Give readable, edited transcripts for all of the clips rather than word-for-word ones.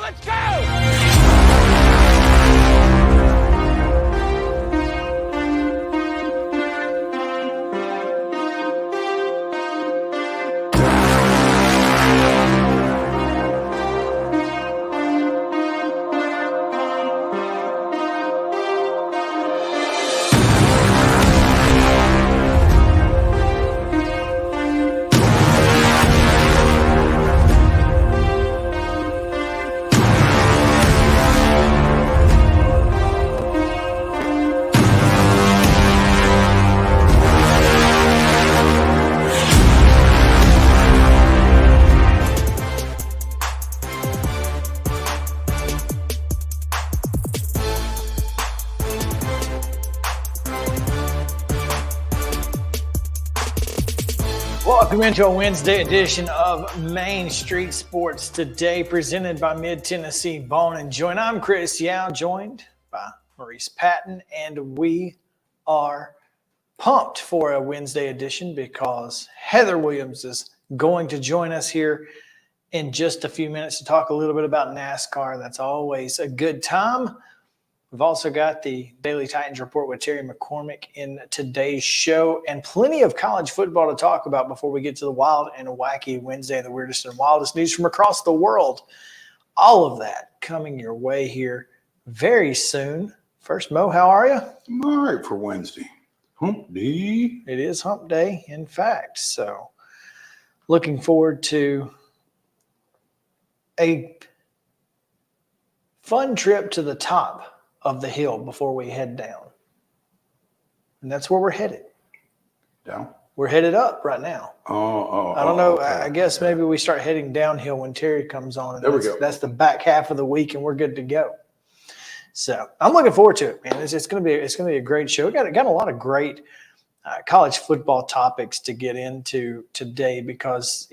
let's go! Welcome into a Wednesday edition of Main Street Sports Today, presented by Mid-Tennessee Bone & Joint. I'm Chris Yao, joined by Maurice Patton, and we are pumped for a Wednesday edition because Heather Williams is going to join us here in just a few minutes to talk a little bit about NASCAR. That's always a good time. We've also got the Daily Titans Report with Terry McCormick in today's show, and plenty of college football to talk about before we get to the wild and wacky Wednesday, the weirdest and wildest news from across the world. All of that coming your way here very soon. First, Mo, how are you? I'm all right for Wednesday. Hump day. It is hump day, in fact. So looking forward to a fun trip to the top of the hill before we head down. And that's where we're headed. Down? We're headed up right now. I don't know. Okay. I guess maybe we start heading downhill when Terry comes on. And there we go. That's the back half of the week, and we're good to go. So I'm looking forward to it, man. It's going to be a great show. We got a lot of great college football topics to get into today because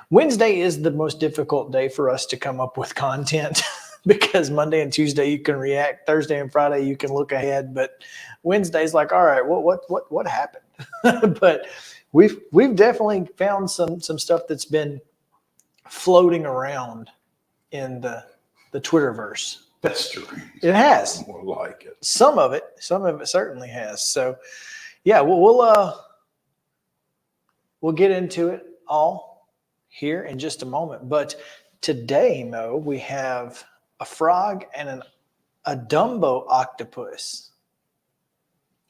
Wednesday is the most difficult day for us to come up with content. Because Monday and Tuesday you can react, Thursday and Friday you can look ahead, but Wednesday's like, all right, what happened? But we've definitely found some stuff that's been floating around in the Twitterverse. That's true. It has. More like it. Some of it certainly has. So, yeah, we'll get into it all here in just a moment. But today, Mo, we have a frog and a Dumbo octopus.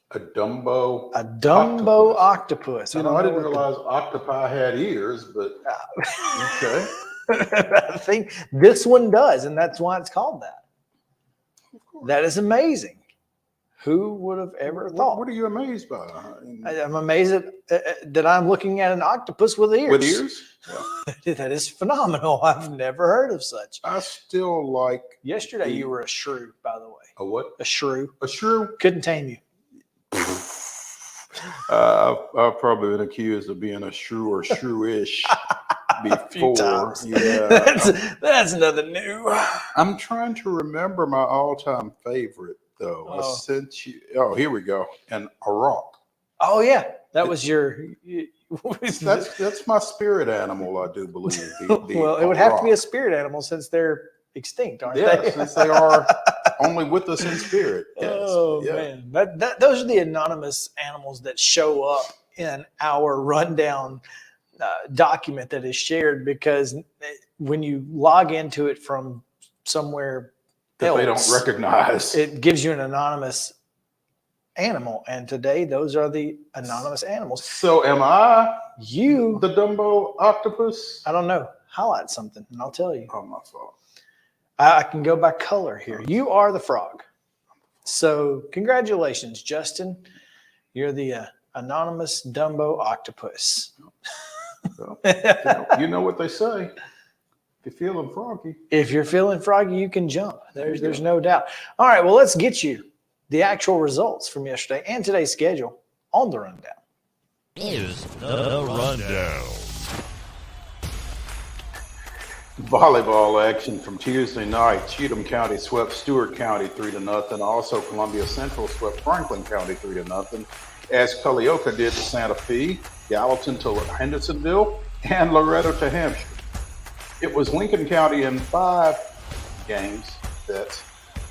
A Dumbo octopus. I didn't realize octopi had ears, but okay. I think this one does, and that's why it's called that. That is amazing. Who would have ever thought? What are you amazed by? I'm amazed that I'm looking at an octopus with ears. With ears? Yeah. That is phenomenal. I've never heard of such. I still like. Yesterday you were a shrew, by the way. A what? A shrew. A shrew? Couldn't tame you. I've probably been accused of being a shrew or shrewish before. A few times. Yeah. That's nothing new. I'm trying to remember my all-time favorite, though. Here we go. And a rock. Oh yeah, that was your. That's my spirit animal, I do believe. Well, it would have to be a spirit animal since they're extinct, aren't they? Since they are only with us in spirit. Yes. Oh man, those are the anonymous animals that show up in our rundown document that is shared, because when you log into it from somewhere else, they don't recognize, it gives you an anonymous animal, and today those are the anonymous animals. So am I the Dumbo octopus? I don't know. Highlight something and I'll tell you. Oh, my fault. I can go by color here. You are the frog. So congratulations, Justin. You're the anonymous Dumbo octopus. So, you know what they say. If you're feeling froggy. If you're feeling froggy, you can jump. There's no doubt. All right, well, let's get you the actual results from yesterday and today's schedule on the rundown. Here's the rundown. Volleyball action from Tuesday night. Cheatham County swept Stewart County 3-0. Also, Columbia Central swept Franklin County 3-0. As Culleoka did to Santa Fe, Gallatin to Hendersonville, and Loretto to Hampshire. It was Lincoln County in 5, games. That's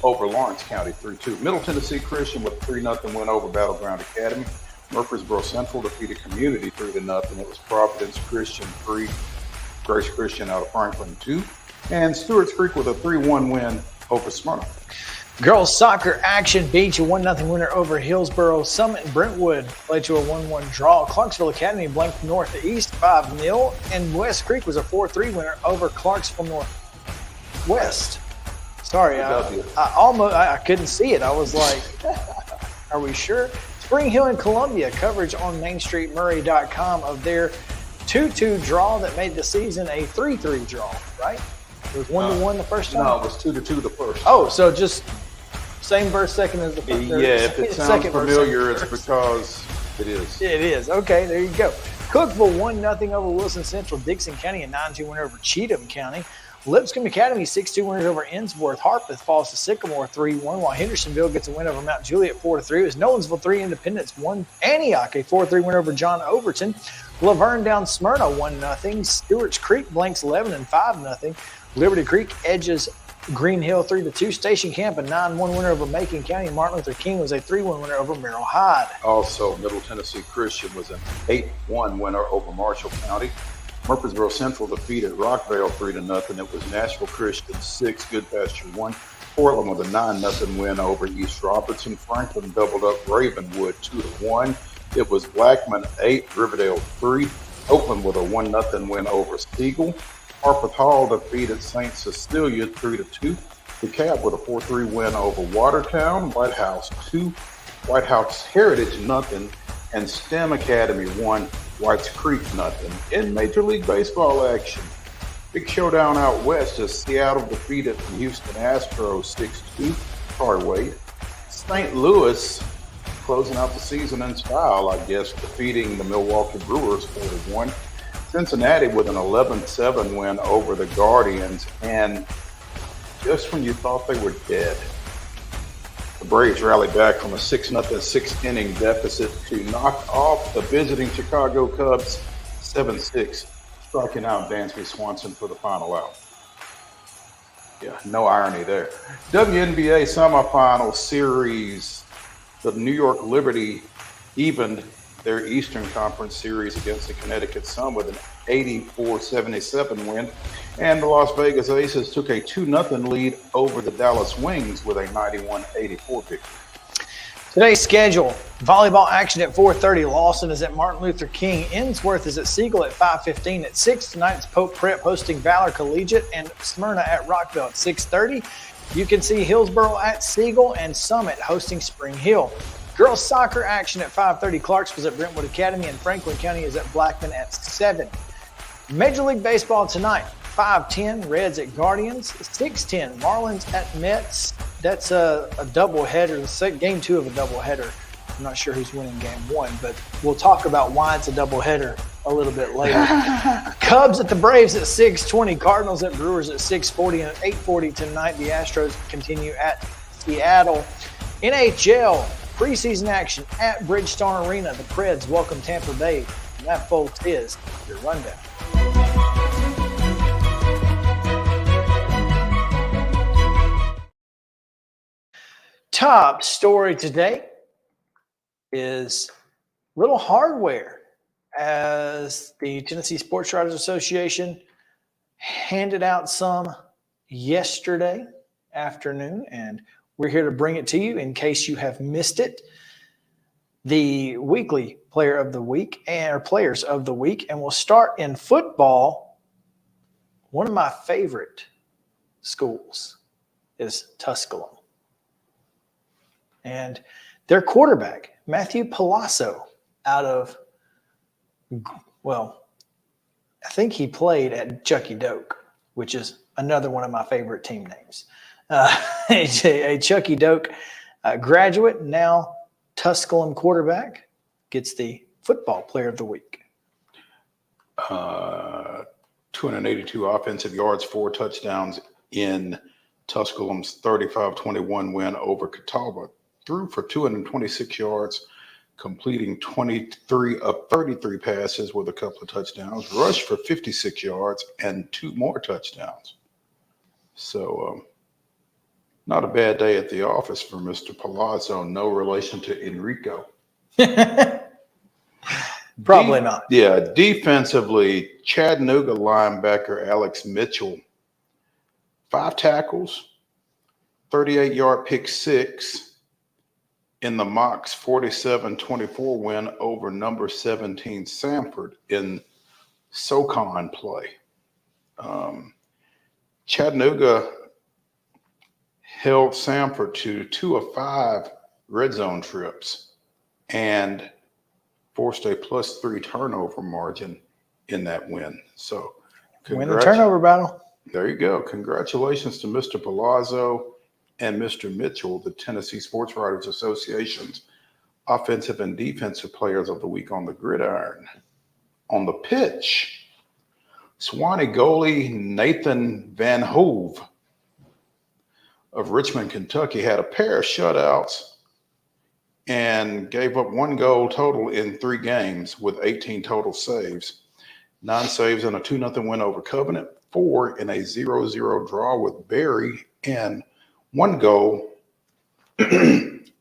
over Lawrence County 3-2. Middle Tennessee Christian with a 3-0 win over Battleground Academy. Murfreesboro Central defeated Community 3-0. It was Providence Christian 3, Grace Christian out of Franklin 2. And Stewart's Creek with a 3-1 win over Smyrna. Girls soccer action beat you 1-0 winner over Hillsboro. Summit and Brentwood played to a 1-1 draw. Clarksville Academy blanked Northeast 5-0. And West Creek was a 4-3 winner over Clarksville Northwest. Sorry, I couldn't see it. I was like, are we sure? Spring Hill and Columbia coverage on MainStreetMurray.com of their 2-2 draw that made the season a 3-3 draw, right? It was 1-1 the first time? No, it was 2-2 the first. Oh, so just same verse second as the first. Yeah, if it sounds familiar, it's because it is. It is. Okay, there you go. Cookville 1-0 over Wilson Central. Dixon County a 9-2 win over Cheatham County. Lipscomb Academy 6-2 winners over Innsworth. Harpeth falls to Sycamore 3-1, while Hendersonville gets a win over Mount Juliet 4-3. It was Nolensville 3, Independence 1. Antioch a 4-3 win over John Overton. Laverne down Smyrna 1-0. Stewart's Creek blanks 11 and 5-0. Liberty Creek edges Green Hill 3-2. Station Camp a 9-1 winner over Macon County. Martin Luther King was a 3-1 winner over Merrill Hyde. Also, Middle Tennessee Christian was an 8-1 winner over Marshall County. Murfreesboro Central defeated Rockvale 3-0. It was Nashville Christian 6, Goodpasture 1. Portland with a 9-0 win over East Robertson. Franklin doubled up Ravenwood 2-1. It was Blackman 8, Riverdale 3. Oakland with a 1-0 win over Siegel. Harpeth Hall defeated St. Cecilia 3-2. DeKalb with a 4-3 win over Watertown. White House 2. White House Heritage 0. And STEM Academy 1. Whites Creek 0. In Major League Baseball action, big showdown out west as Seattle defeated the Houston Astros 6-2. Sorry, Wade. St. Louis closing out the season in style, I guess, defeating the Milwaukee Brewers 4-1. Cincinnati with an 11-7 win over the Guardians, and just when you thought they were dead, the Braves rallied back from a 6-0 sixth-inning deficit to knock off the visiting Chicago Cubs 7-6, striking out Dansby Swanson for the final out. Yeah, no irony there. WNBA semifinal series, the New York Liberty evened their Eastern Conference series against the Connecticut Sun with an 84-77 win. And the Las Vegas Aces took a 2-0 lead over the Dallas Wings with a 91-84 victory. Today's schedule, volleyball action at 4:30. Lawson is at Martin Luther King. Innsworth is at Siegel at 5:15. At 6 tonight, it's Pope Prep hosting Valor Collegiate, and Smyrna at Rockville at 6:30. You can see Hillsboro at Siegel and Summit hosting Spring Hill. Girls soccer action at 5:30. Clarksville's at Brentwood Academy, and Franklin County is at Blackman at 7. Major League Baseball tonight, 5:10, Reds at Guardians. 6:10, Marlins at Mets. That's a doubleheader, game 2 of a doubleheader. I'm not sure who's winning game 1, but we'll talk about why it's a doubleheader a little bit later. Cubs at the Braves at 6:20, Cardinals at Brewers at 6:40, and at 8:40 tonight, the Astros continue at Seattle. NHL preseason action at Bridgestone Arena. The Preds welcome Tampa Bay. And that, folks, is your rundown. Top story today is little hardware, as the Tennessee Sports Writers Association handed out some yesterday afternoon, and we're here to bring it to you in case you have missed it. The weekly player of the week, or players of the week, and we'll start in football. One of my favorite schools is Tusculum. And their quarterback, Matthew Palazzo, out of, well, I think he played at Chucky Doak, which is another one of my favorite team names. A Chucky Doak graduate, now Tusculum quarterback, gets the football player of the week. 282 offensive yards, 4 touchdowns in Tusculum's 35-21 win over Catawba. Threw for 226 yards, completing 23 of 33 passes with a couple of touchdowns, rushed for 56 yards and 2 more touchdowns. So Not a bad day at the office for Mr. Palazzo. No relation to Enrico. Probably not. Yeah, defensively, Chattanooga linebacker Alex Mitchell, 5 tackles, 38-yard pick six in the Mocs 47-24 win over number 17 Samford in SoCon play. Chattanooga held Samford to 2 of 5 red zone trips and forced a +3 turnover margin in that win. So, win the turnover battle. There you go. Congratulations to Mr. Palazzo and Mr. Mitchell, the Tennessee Sports Writers Association's Offensive and Defensive Players of the Week on the gridiron. On the pitch, Swanee goalie Nathan Van Hove of Richmond, Kentucky, had a pair of shutouts and gave up 1 goal total in 3 games with 18 total saves. 9 saves in a 2-0 win over Covenant, 4 in a 0-0 draw with Berry, and 1 goal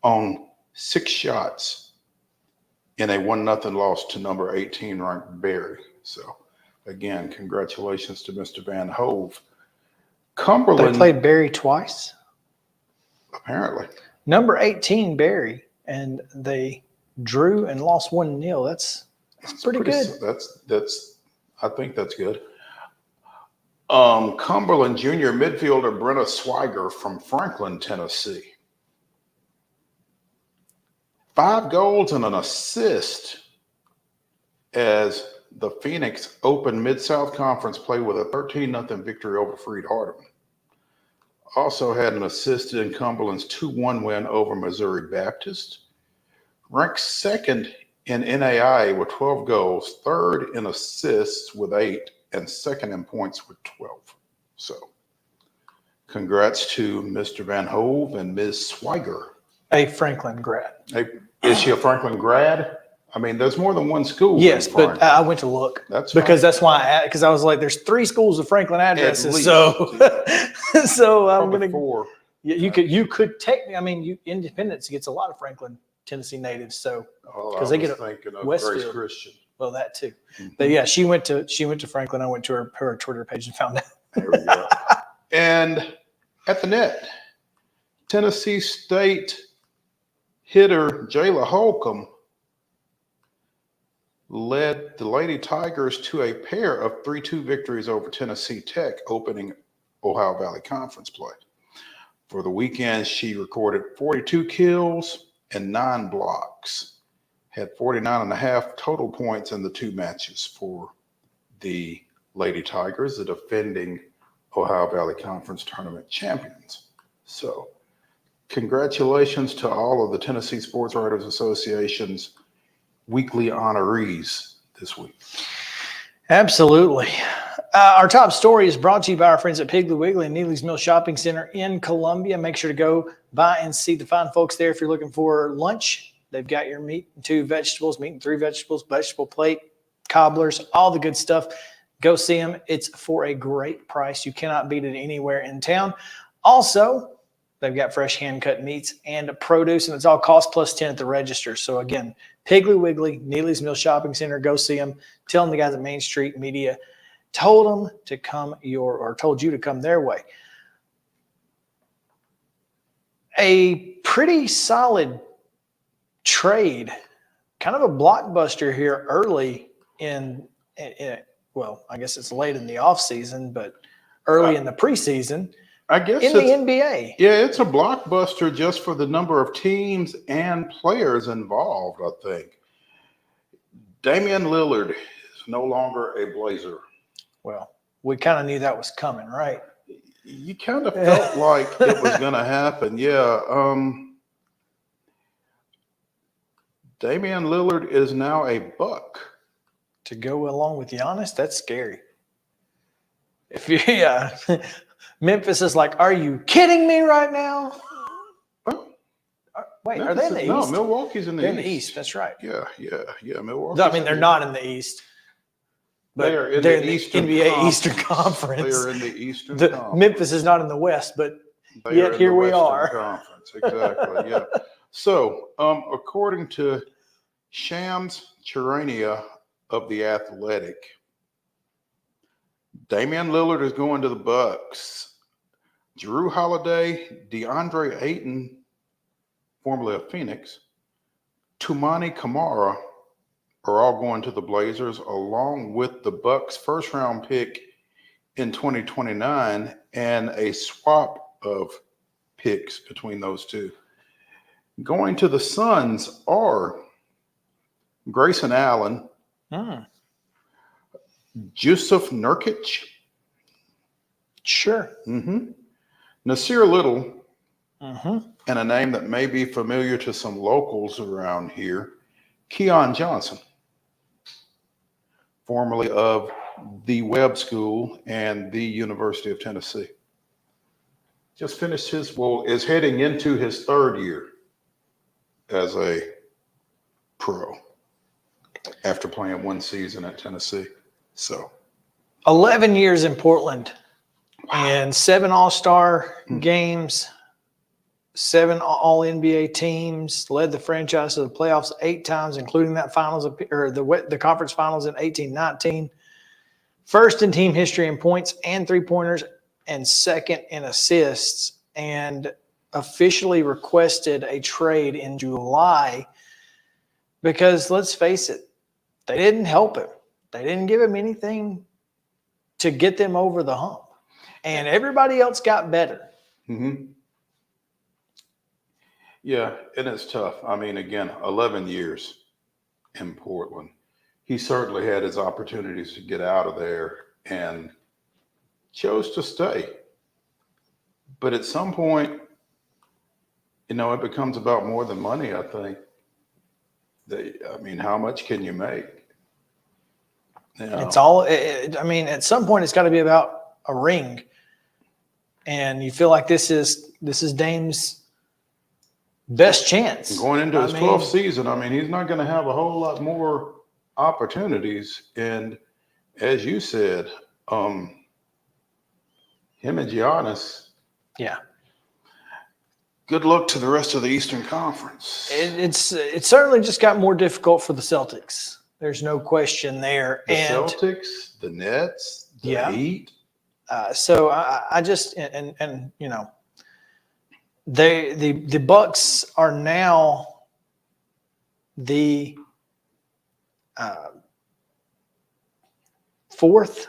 on 6 shots in a 1-0 loss to number 18 ranked Berry. So, again, congratulations to Mr. Van Hove. Cumberland. They played Berry twice? Apparently. Number 18, Berry, and they drew and lost 1-0. That's pretty good. I think that's good. Cumberland junior midfielder Brenna Swiger from Franklin, Tennessee. 5 goals and an assist as the Phoenix opened Mid-South Conference play with a 13-0 victory over Freed Hardeman. Also had an assist in Cumberland's 2-1 win over Missouri Baptist. Ranked 2nd in NAIA with 12 goals, 3rd in assists with 8, and 2nd in points with 12. So, congrats to Mr. Van Hove and Ms. Swiger. A Franklin grad. Is she a Franklin grad? I mean, there's more than one school. Yes, but I went to look. That's because fine. that's why because I was like, there's 3 schools of Franklin addresses. So, I'm going to. 4. You could technically. I mean, Independence gets a lot of Franklin, Tennessee natives. So because they get thinking of Westfield. Grace Christian. Well, that too. But yeah, she went to Franklin. I went to her Twitter page and found out. There we go. And at the net, Tennessee State hitter Jayla Holcomb led the Lady Tigers to a pair of 3-2 victories over Tennessee Tech, opening Ohio Valley Conference play. For the weekend, she recorded 42 kills and 9 blocks, had 49.5 total points in the 2 matches for the Lady Tigers, the defending Ohio Valley Conference tournament champions. So, congratulations to all of the Tennessee Sports Writers Association's weekly honorees this week. Absolutely. Our top story is brought to you by our friends at Piggly Wiggly and Neely's Mill Shopping Center in Columbia. Make sure to go by and see the fine folks there if you're looking for lunch. They've got your meat and 2 vegetables, meat and 3 vegetables, vegetable plate, cobblers, all the good stuff. Go see them. It's for a great price. You cannot beat it anywhere in town. Also, they've got fresh hand-cut meats and produce, and it's all cost plus 10 at the register. So, again, Piggly Wiggly, Neely's Mill Shopping Center. Go see them. Tell them the guys at Main Street Media told you to come their way. A pretty solid trade, kind of a blockbuster here early in well, I guess it's late in the offseason, but early in the preseason. I guess in the NBA. Yeah, it's a blockbuster just for the number of teams and players involved, I think. Damian Lillard is no longer a Blazer. Well, we kind of knew that was coming, right? You kind of felt like it was going to happen. Yeah. Damian Lillard is now a Buck. To go along with Giannis, that's scary. Memphis is like, are you kidding me right now? Well, wait, Memphis are they in the East? No, Milwaukee's in the They're East. in the East, that's right. Yeah, Milwaukee. I mean, they're not in the East. But they're in the Eastern NBA Conference. Eastern Conference. They're in the Eastern Conference. Memphis is not in the West, but They Yet in here the we Western are. Conference. Exactly. Yeah. So, according to Shams Charania of The Athletic, Damian Lillard is going to the Bucks. Drew Holiday, DeAndre Ayton, formerly of Phoenix, Tumani Kamara are all going to the Blazers, along with the Bucks' first-round pick in 2029 and a swap of picks between those two. Going to the Suns are Grayson Allen, Jusuf Nurkic, Sure. Nasir Little, Mm-hmm. and a name that may be familiar to some locals around here, Keon Johnson, formerly of the Webb School and the University of Tennessee. Just finished is heading into his third year as a pro after playing one season at Tennessee. So 11 years in Portland and 7 All-Star games, 7 All-NBA teams, led the franchise to the playoffs 8 times, including that finals or the conference finals in 18-19. First in team history in points and three-pointers, and second in assists, and officially requested a trade in July because, let's face it, they didn't help him. They didn't give him anything to get them over the hump. And everybody else got better. Yeah, and it's tough. I mean, again, 11 years in Portland. He certainly had his opportunities to get out of there and chose to stay. But at some point, it becomes about more than money, I think. How much can you make? It's all, at some point it's got to be about a ring. And you feel like this is Dame's best chance. Going into his 12th season, he's not going to have a whole lot more opportunities. And as you said, him and Giannis. Yeah. Good luck to the rest of the Eastern Conference. It's certainly just got more difficult for the Celtics. There's no question there. The Celtics, the Nets, the Heat. So I just the Bucks are now the fourth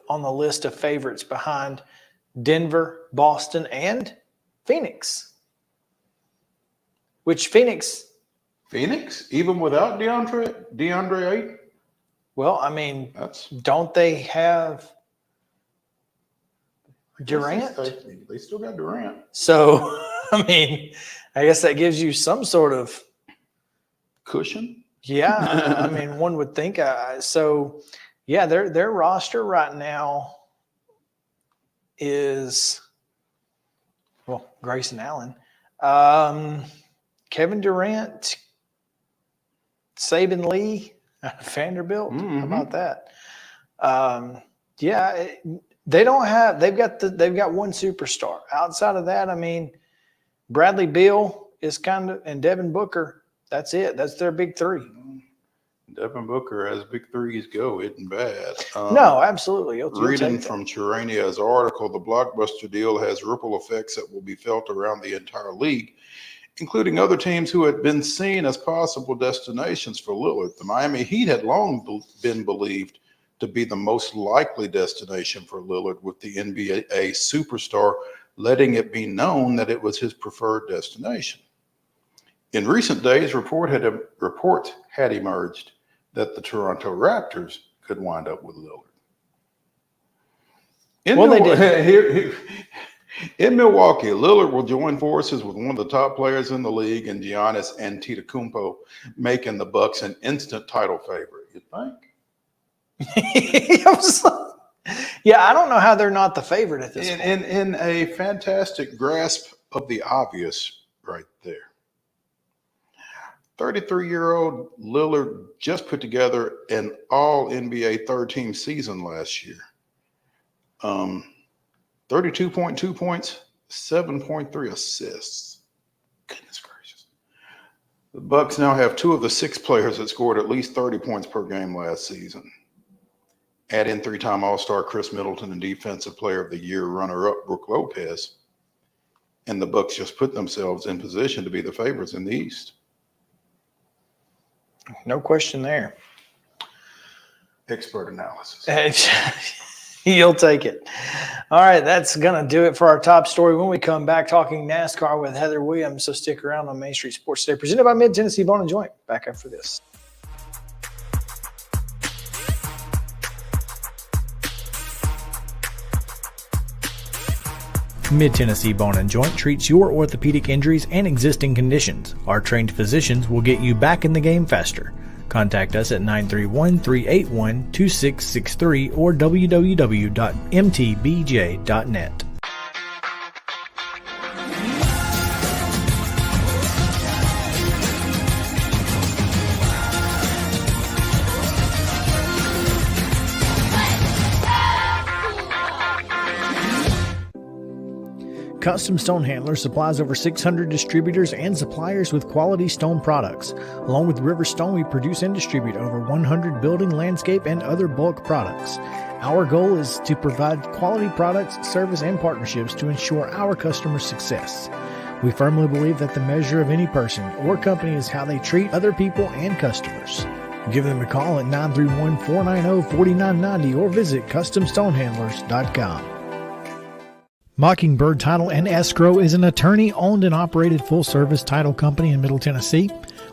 on the list of favorites behind Denver, Boston, and Phoenix. Which Phoenix, even without DeAndre Ayton? Well, don't they have Durant? They still got Durant. So, I guess that gives you some sort of cushion. Yeah, one would think. So, yeah, their roster right now is, Grayson Allen, Kevin Durant, Saban Lee, Vanderbilt. How about that? They've got one superstar. Outside of that, Bradley Beal is and Devin Booker. That's it. That's their big three. Devin Booker, as big threes go, isn't bad. No, absolutely. Reading from Charania's article, the blockbuster deal has ripple effects that will be felt around the entire league, including other teams who had been seen as possible destinations for Lillard. The Miami Heat had long been believed to be the most likely destination for Lillard, with the NBA superstar letting it be known that it was his preferred destination. In recent days, reports had emerged that the Toronto Raptors could wind up with Lillard. In Milwaukee, Lillard will join forces with one of the top players in the league in Giannis Antetokounmpo, making the Bucks an instant title favorite. You think? I don't know how they're not the favorite at this point. In a fantastic grasp of the obvious right there. 33-year-old Lillard just put together an all-NBA third-team season last year. 32.2 points, 7.3 assists. Goodness gracious. The Bucks now have 2 of the 6 players that scored at least 30 points per game last season. Add in 3-time All-Star Chris Middleton and Defensive Player of the Year runner-up Brook Lopez, and the Bucks just put themselves in position to be the favorites in the East. No question there. Expert analysis. You'll take it. All right, that's going to do it for our top story. When we come back, talking NASCAR with Heather Williams. So stick around on Main Street Sports Today, presented by Mid-Tennessee Bone and Joint. Back after this. Mid-Tennessee Bone and Joint treats your orthopedic injuries and existing conditions. Our trained physicians will get you back in the game faster. Contact us at 931-381-2663 or www.mtbj.net. Custom Stone Handler supplies over 600 distributors and suppliers with quality stone products. Along with River Stone, we produce and distribute over 100 building, landscape, and other bulk products. Our goal is to provide quality products, service, and partnerships to ensure our customers' success. We firmly believe that the measure of any person or company is how they treat other people and customers. Give them a call at 931-490-4990 or visit CustomStonehandlers.com. Mockingbird Title and Escrow is an attorney-owned and operated full-service title company in Middle Tennessee.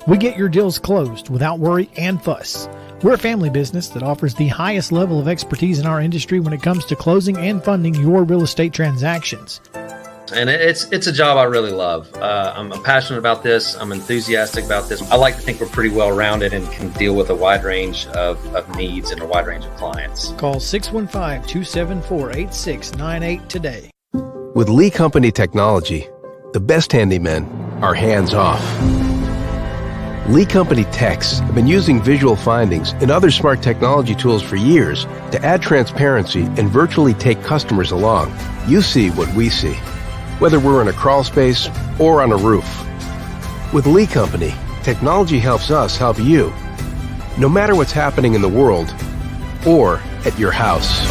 We get your deals closed without worry and fuss. We're a family business that offers the highest level of expertise in our industry when it comes to closing and funding your real estate transactions. And it's a job I really love. I'm passionate about this. I'm enthusiastic about this. I like to think we're pretty well-rounded and can deal with a wide range of needs and a wide range of clients. Call 615-274-8698 today. With Lee Company technology, the best handymen are hands-off. Lee Company techs have been using visual findings and other smart technology tools for years to add transparency and virtually take customers along. You see what we see, whether we're in a crawl space or on a roof. With Lee Company, technology helps us help you, no matter what's happening in the world or at your house.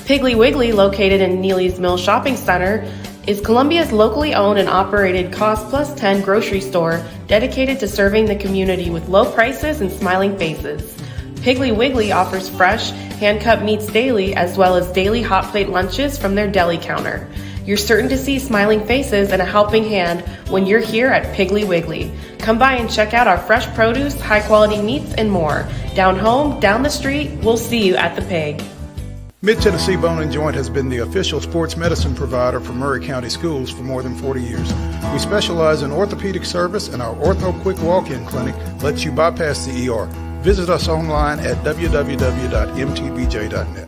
Piggly Wiggly, located in Neely's Mill Shopping Center, is Columbia's locally owned and operated Cost Plus 10 grocery store dedicated to serving the community with low prices and smiling faces. Piggly Wiggly offers fresh, hand-cut meats daily as well as daily hot plate lunches from their deli counter. You're certain to see smiling faces and a helping hand when you're here at Piggly Wiggly. Come by and check out our fresh produce, high-quality meats, and more. Down home, down the street, we'll see you at the Pig. Mid-Tennessee Bone and Joint has been the official sports medicine provider for Murray County Schools for more than 40 years. We specialize in orthopedic service, and our Ortho Quick Walk-In Clinic lets you bypass the ER. Visit us online at www.mtbj.net.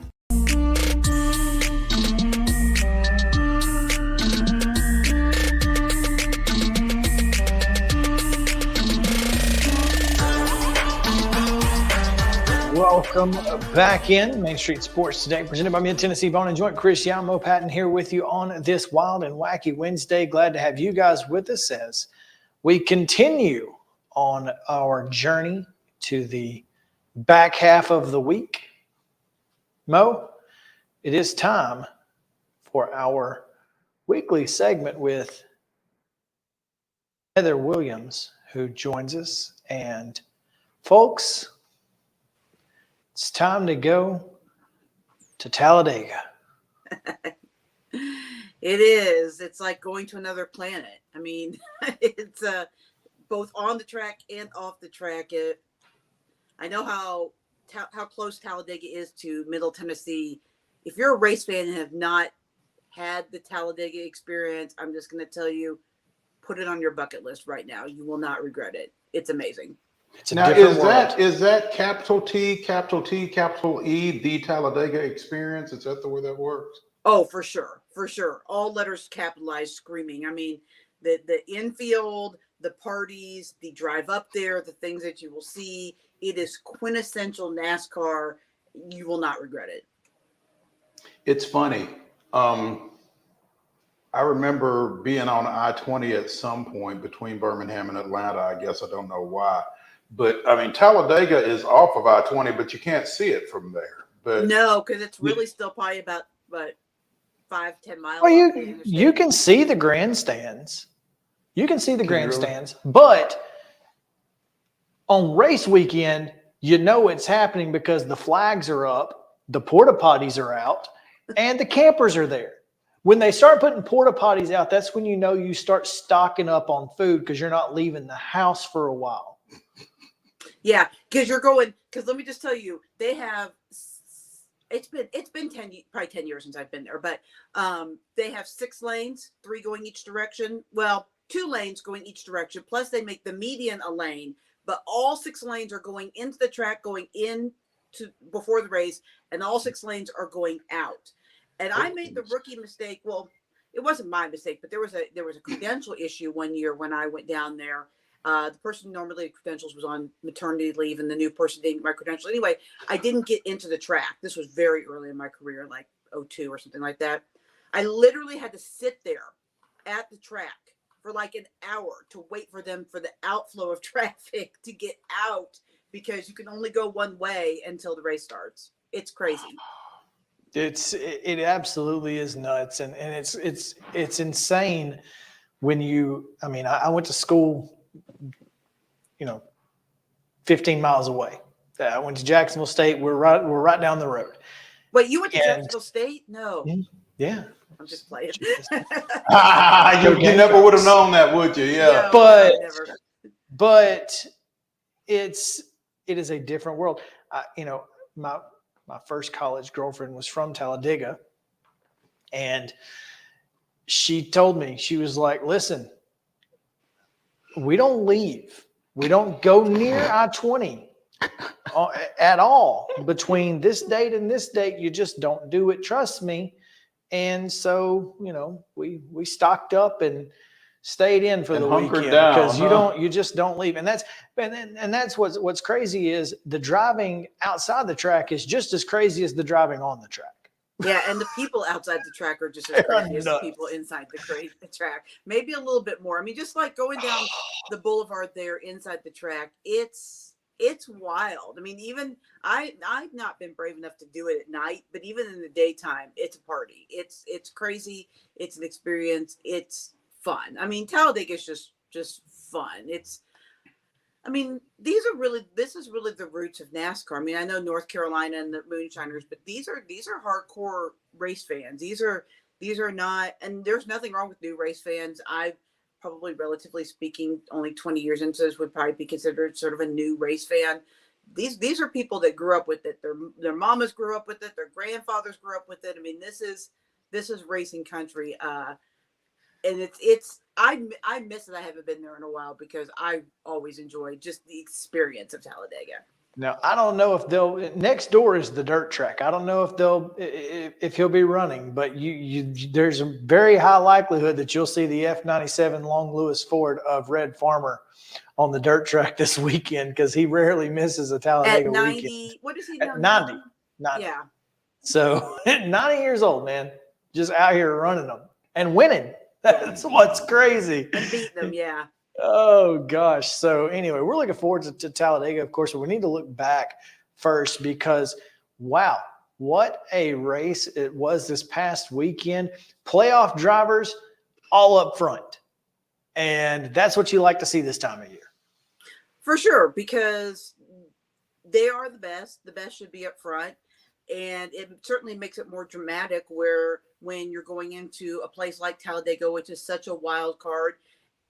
Welcome back in Main Street Sports Today, presented by Mid-Tennessee Bone and Joint. Chris Young, Mo Patton here with you on this wild and wacky Wednesday. Glad to have you guys with us as we continue on our journey to the back half of the week. Mo, it is time for our weekly segment with Heather Williams, who joins us. And folks, it's time to go to Talladega. It is. It's like going to another planet. I mean, it's both on the track and off the track. I know how close Talladega is to Middle Tennessee. If you're a race fan and have not had the Talladega experience, I'm just going to tell you, put it on your bucket list right now. You will not regret it. It's amazing. Now, is that capital T, capital E, the Talladega experience? Is that the way that works? Oh, for sure. For sure. All letters capitalized, screaming. I mean, the infield, the parties, the drive up there, the things that you will see. It is quintessential NASCAR. You will not regret it. It's funny. I remember being on I-20 at some point between Birmingham and Atlanta. I guess I don't know why, but I mean Talladega is off of I-20, but you can't see it from there. But No, because it's really still probably about 5-10 miles. Well, off the you interstate. can see the grandstands. You can see the Can you really? grandstands, but on race weekend, you know it's happening because the flags are up, the porta potties are out, and the campers are there. When they start putting porta potties out, that's when you know you start stocking up on food because you're not leaving the house for a while. Yeah, because you're going. Because let me just tell you, they have. It's been probably 10 years since I've been there, but they have 6 lanes, 3 going each direction. Well, 2 lanes going each direction. Plus, they make the median a lane, but all 6 lanes are going into the track, going in to before the race, and all 6 lanes are going out. And I made the rookie mistake. Well, it wasn't my mistake, but there was a credential issue one year when I went down there. The person normally credentials was on maternity leave, and the new person didn't get my credential. Anyway, I didn't get into the track. This was very early in my career, like 02 or something like that. I literally had to sit there at the track for like an hour to wait for them for the outflow of traffic to get out because you can only go one way until the race starts. It's crazy. It absolutely is nuts, and it's insane when you. I mean, I went to school, 15 miles away. I went to Jacksonville State. We're right down the road. Wait, you went to And- Jacksonville State? No, Yeah. I'm just playing. You never would have known that, would you? Yeah. No, But- never. But it is a different world. My first college girlfriend was from Talladega, and she told me, she was like, listen, we don't leave. We don't go near I-20 at all. Between this date and this date, you just don't do it. Trust me. And so, we stocked up and stayed in for And the hunkered weekend down, because you just don't leave. And that's what's crazy is the driving outside the track is just as crazy as the driving on the track. Yeah, and the people outside the track are just as crazy as the nuts. people inside the track. Maybe a little bit more. I mean, just like going down the boulevard there inside the track, it's wild. I mean, even I've not been brave enough to do it at night, but even in the daytime, it's a party. It's crazy. It's an experience. It's fun. I mean, Talladega is just fun. This is really the roots of NASCAR. I mean, I know North Carolina and the Moonshiners, but these are hardcore race fans. These are not, and there's nothing wrong with new race fans. I probably, relatively speaking, only 20 years into this would probably be considered sort of a new race fan. These are people that grew up with it. Their mamas grew up with it. Their grandfathers grew up with it. I mean, this is racing country. And I miss it. I haven't been there in a while because I always enjoyed just the experience of Talladega. Now, I don't know if next door is the dirt track. I don't know if he'll be running, but there's a very high likelihood that you'll see the F-97 Long Lewis Ford of Red Farmer on the dirt track this weekend because he rarely misses a Talladega At 90, weekend. what is he now? At 90. Yeah. So 90 years old, man, just out here running them and winning. That's what's crazy. And beating them, yeah. Oh gosh. So anyway, we're looking forward to Talladega, of course, but we need to look back first because wow, what a race it was this past weekend. Playoff drivers all up front. And that's what you like to see this time of year. For sure, because they are the best. The best should be up front. And it certainly makes it more dramatic when you're going into a place like Talladega, which is such a wild card,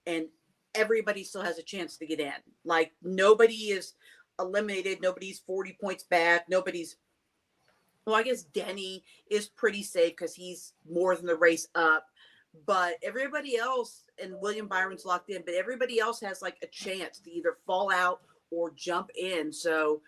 and everybody still has a chance to get in. Like nobody is eliminated. Nobody's 40 points back. Well, I guess Denny is pretty safe because he's more than the race up. But everybody else, and William Byron's locked in, but everybody else has like a chance to either fall out or jump in. So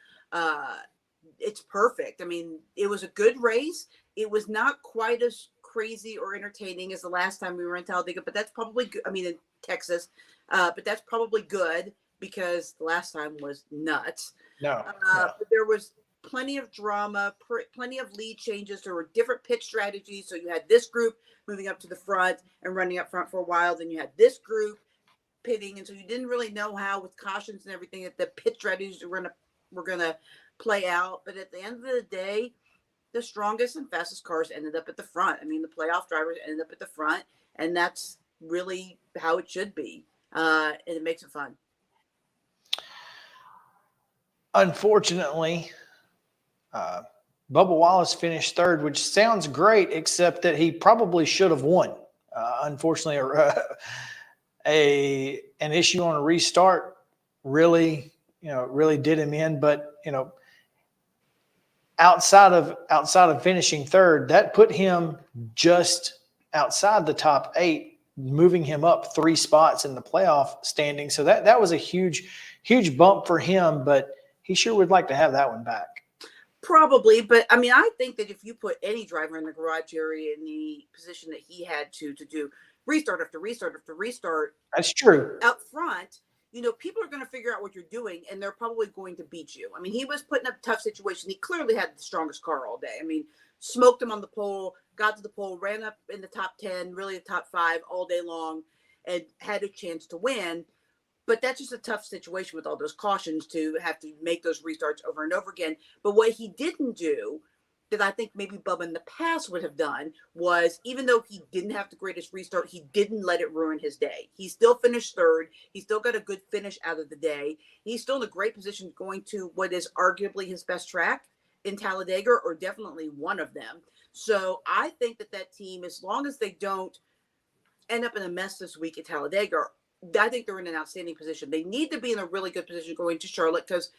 it's perfect. I mean, it was a good race. It was not quite as crazy or entertaining as the last time we were in Talladega, but that's probably good. I mean, in Texas, but that's probably good because the last time was nuts. No. But there was plenty of drama, plenty of lead changes. There were different pitch strategies. So you had this group moving up to the front and running up front for a while. Then you had this group pitting. And so you didn't really know how, with cautions and everything, that the pitch strategies were gonna play out. But at the end of the day, the strongest and fastest cars ended up at the front. I mean, the playoff drivers ended up at the front, and that's really how it should be. And it makes it fun. Unfortunately, Bubba Wallace finished third, which sounds great, except that he probably should have won. Unfortunately, an issue on a restart really did him in. But outside of finishing third, that put him just outside the top 8, moving him up 3 spots in the playoff standing. So that was a huge bump for him. But he sure would like to have that one back. Probably, but I mean, I think that if you put any driver in the garage area in the position that he had to do restart after restart after restart, that's true. Out front, people are going to figure out what you're doing, and they're probably going to beat you. I mean, he was put in a tough situation. He clearly had the strongest car all day. I mean, smoked him on the pole, got to the pole, ran up in the top 10, really the top 5 all day long, and had a chance to win. But that's just a tough situation with all those cautions to have to make those restarts over and over again. But what he didn't do, that I think maybe Bubba in the past would have done, was, even though he didn't have the greatest restart, he didn't let it ruin his day. He still finished third. He still got a good finish out of the day. He's still in a great position going to what is arguably his best track in Talladega, or definitely one of them. So I think that team, as long as they don't end up in a mess this week at Talladega, I think they're in an outstanding position. They need to be in a really good position going to Charlotte, because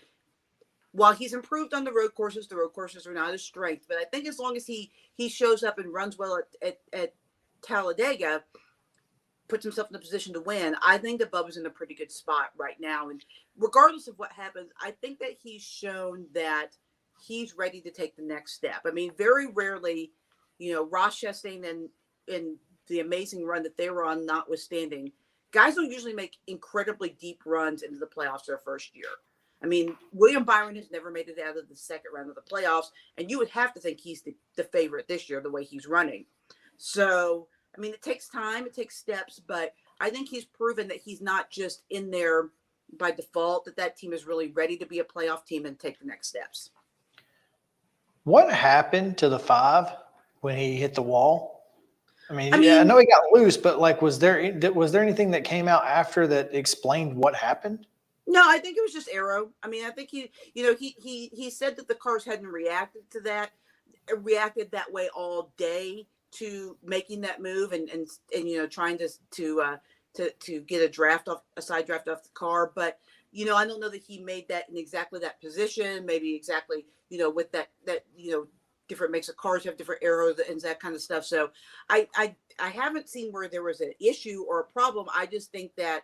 while he's improved on the road courses are not his strength. But I think as long as he shows up and runs well at Talladega, puts himself in a position to win, I think that Bubba's in a pretty good spot right now. And regardless of what happens, I think that he's shown that he's ready to take the next step. I mean, very rarely, Ross Chastain and the amazing run that they were on notwithstanding, guys don't usually make incredibly deep runs into the playoffs their first year. I mean, William Byron has never made it out of the second round of the playoffs, and you would have to think he's the favorite this year, the way he's running. So, I mean, it takes time, it takes steps, but I think he's proven that he's not just in there by default, that team is really ready to be a playoff team and take the next steps. What happened to the 5 when he hit the wall? I mean, I know he got loose, but was there anything that came out after that explained what happened? No, I think it was just aero. I mean, I think he said that the cars hadn't reacted reacted that way all day to making that move and trying to get a side draft off the car. But I don't know that he made that in exactly that position. Maybe exactly with that different makes of cars have different arrows and that kind of stuff. So I haven't seen where there was an issue or a problem. I just think that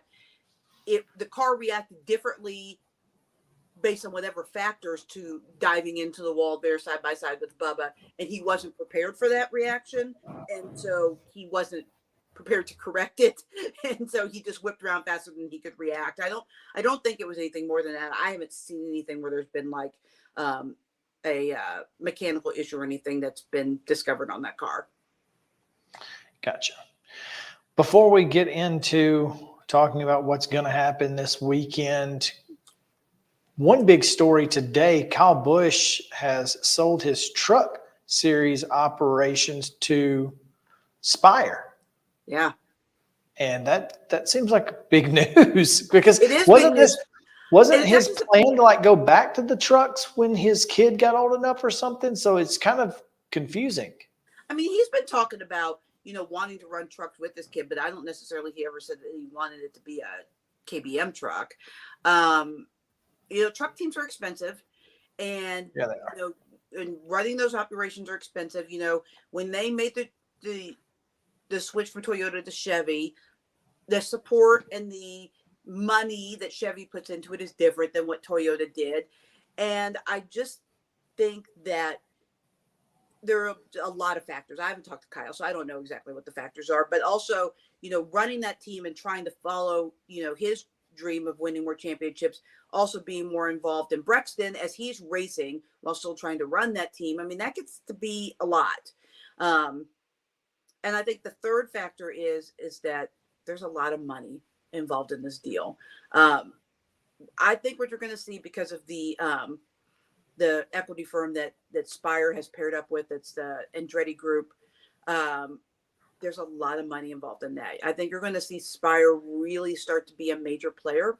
the car reacted differently based on whatever factors to diving into the wall there side by side with Bubba, and he wasn't prepared for that reaction, and so he wasn't prepared to correct it, and so he just whipped around faster than he could react. I don't think it was anything more than that. I haven't seen anything where there's been like a mechanical issue or anything that's been discovered on that car. Gotcha. Before we get into talking about what's going to happen this weekend, one big story today, Kyle Busch has sold his truck series operations to Spire. Yeah. And that seems like big news, because it is wasn't his plan to go back to the trucks when his kid got old enough or something? So it's kind of confusing. I mean, he's been talking about, wanting to run trucks with this kid, but I don't necessarily he ever said that he wanted it to be a KBM truck. Truck teams are expensive, and yeah, they are. And running those operations are expensive. When they made the switch from Toyota to Chevy, the support and the money that Chevy puts into it is different than what Toyota did. And I just think that there are a lot of factors. I haven't talked to Kyle, so I don't know exactly what the factors are, but also, running that team and trying to follow, his dream of winning more championships, also being more involved in Brexton as he's racing while still trying to run that team. I mean, that gets to be a lot. And I think the third factor is that there's a lot of money involved in this deal. I think what you're going to see, because of the equity firm that Spire has paired up with, it's the Andretti Group. There's a lot of money involved in that. I think you're going to see Spire really start to be a major player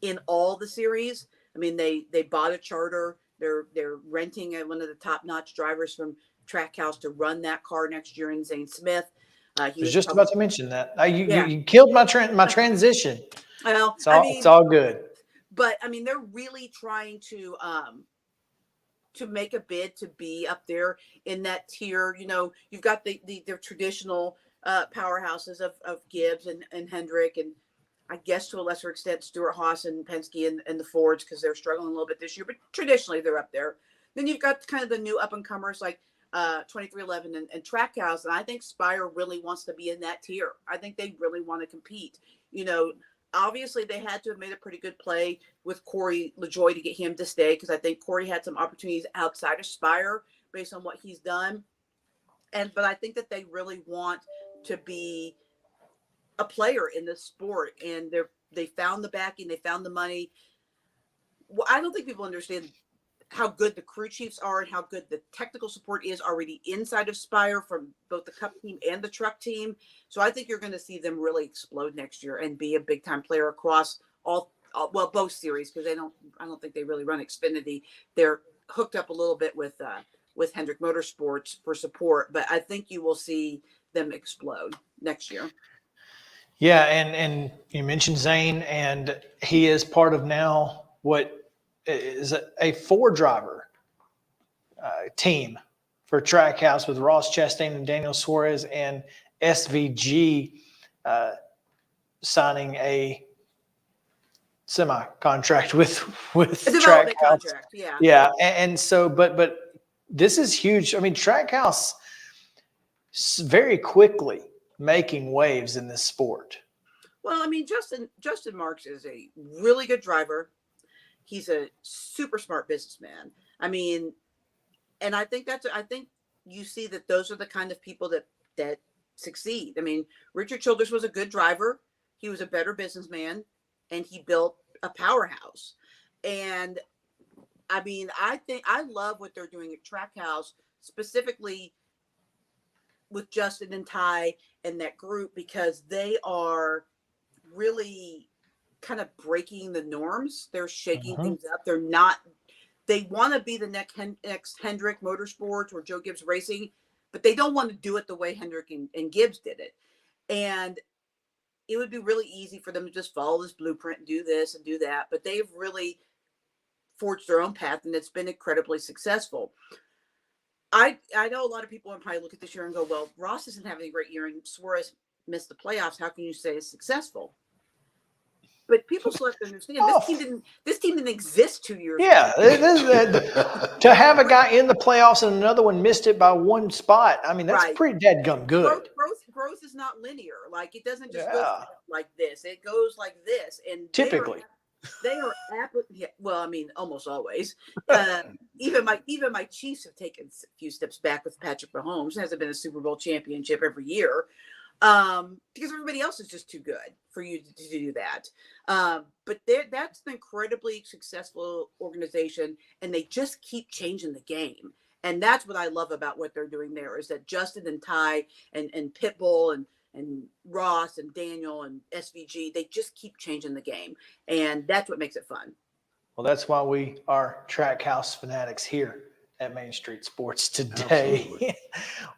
in all the series. I mean, they bought a charter. They're renting one of the top-notch drivers from Trackhouse to run that car next year in Zane Smith. I was just about to mention that. You killed my transition. Well, it's all good. But I mean, they're really trying to make a bid to be up there in that tier. You know, you've got the traditional powerhouses of Gibbs and Hendrick, and I guess to a lesser extent Stewart Haas and Penske and the Fords, because they're struggling a little bit this year, but traditionally they're up there. Then you've got kind of the new up and comers like 2311 and Trackhouse, and I think Spire really wants to be in that tier. I think they really want to compete. You know, obviously they had to have made a pretty good play with Corey LaJoie to get him to stay, because I think Corey had some opportunities outside of Spire based on what he's done. But I think that they really want to be a player in this sport, and they found the backing, they found the money. Well, I don't think people understand how good the crew chiefs are and how good the technical support is already inside of Spire from both the Cup team and the truck team. So I think you're going to see them really explode next year and be a big time player across both series, because I don't think they really run Xfinity. They're hooked up a little bit with Hendrick Motorsports for support, but I think you will see them explode next year. Yeah, and you mentioned Zane, and he is part of now what is a 4-driver team for Trackhouse with Ross Chastain and Daniel Suarez, and SVG signing a semi-contract with development Trackhouse. Contract, yeah. Yeah, and so, but this is huge. I mean, Trackhouse very quickly making waves in this sport. Well, I mean, Justin Marks is a really good driver. He's a super smart businessman. I mean, and I think you see that those are the kind of people that succeed. I mean, Richard Childress was a good driver. He was a better businessman, and he built a powerhouse. And I mean, I love what they're doing at Trackhouse, specifically with Justin and Ty and that group, because they are really kind of breaking the norms. They're shaking things up. They want to be the next Hendrick Motorsports or Joe Gibbs Racing, but they don't want to do it the way Hendrick and Gibbs did it. And it would be really easy for them to just follow this blueprint and do this and do that, but they've really forged their own path, and it's been incredibly successful. I know a lot of people would probably look at this year and go, well, Ross isn't having a great year and Suarez missed the playoffs. How can you say it's successful? But people still have to understand this team didn't exist 2 years ago. Yeah, to have a guy in the playoffs and another one missed it by one spot. I mean, that's pretty dadgum good. Growth is not linear. Like, it doesn't just go like this. It goes like this. And typically, they are well, I mean, almost always. Even my Chiefs have taken a few steps back with Patrick Mahomes. It hasn't been a Super Bowl championship every year. Because everybody else is just too good for you to do that. But that's an incredibly successful organization, and they just keep changing the game. And that's what I love about what they're doing there, is that Justin and Ty and Pitbull and Ross and Daniel and SVG, they just keep changing the game. And that's what makes it fun. Well, that's why we are Trackhouse fanatics here at Main Street Sports today.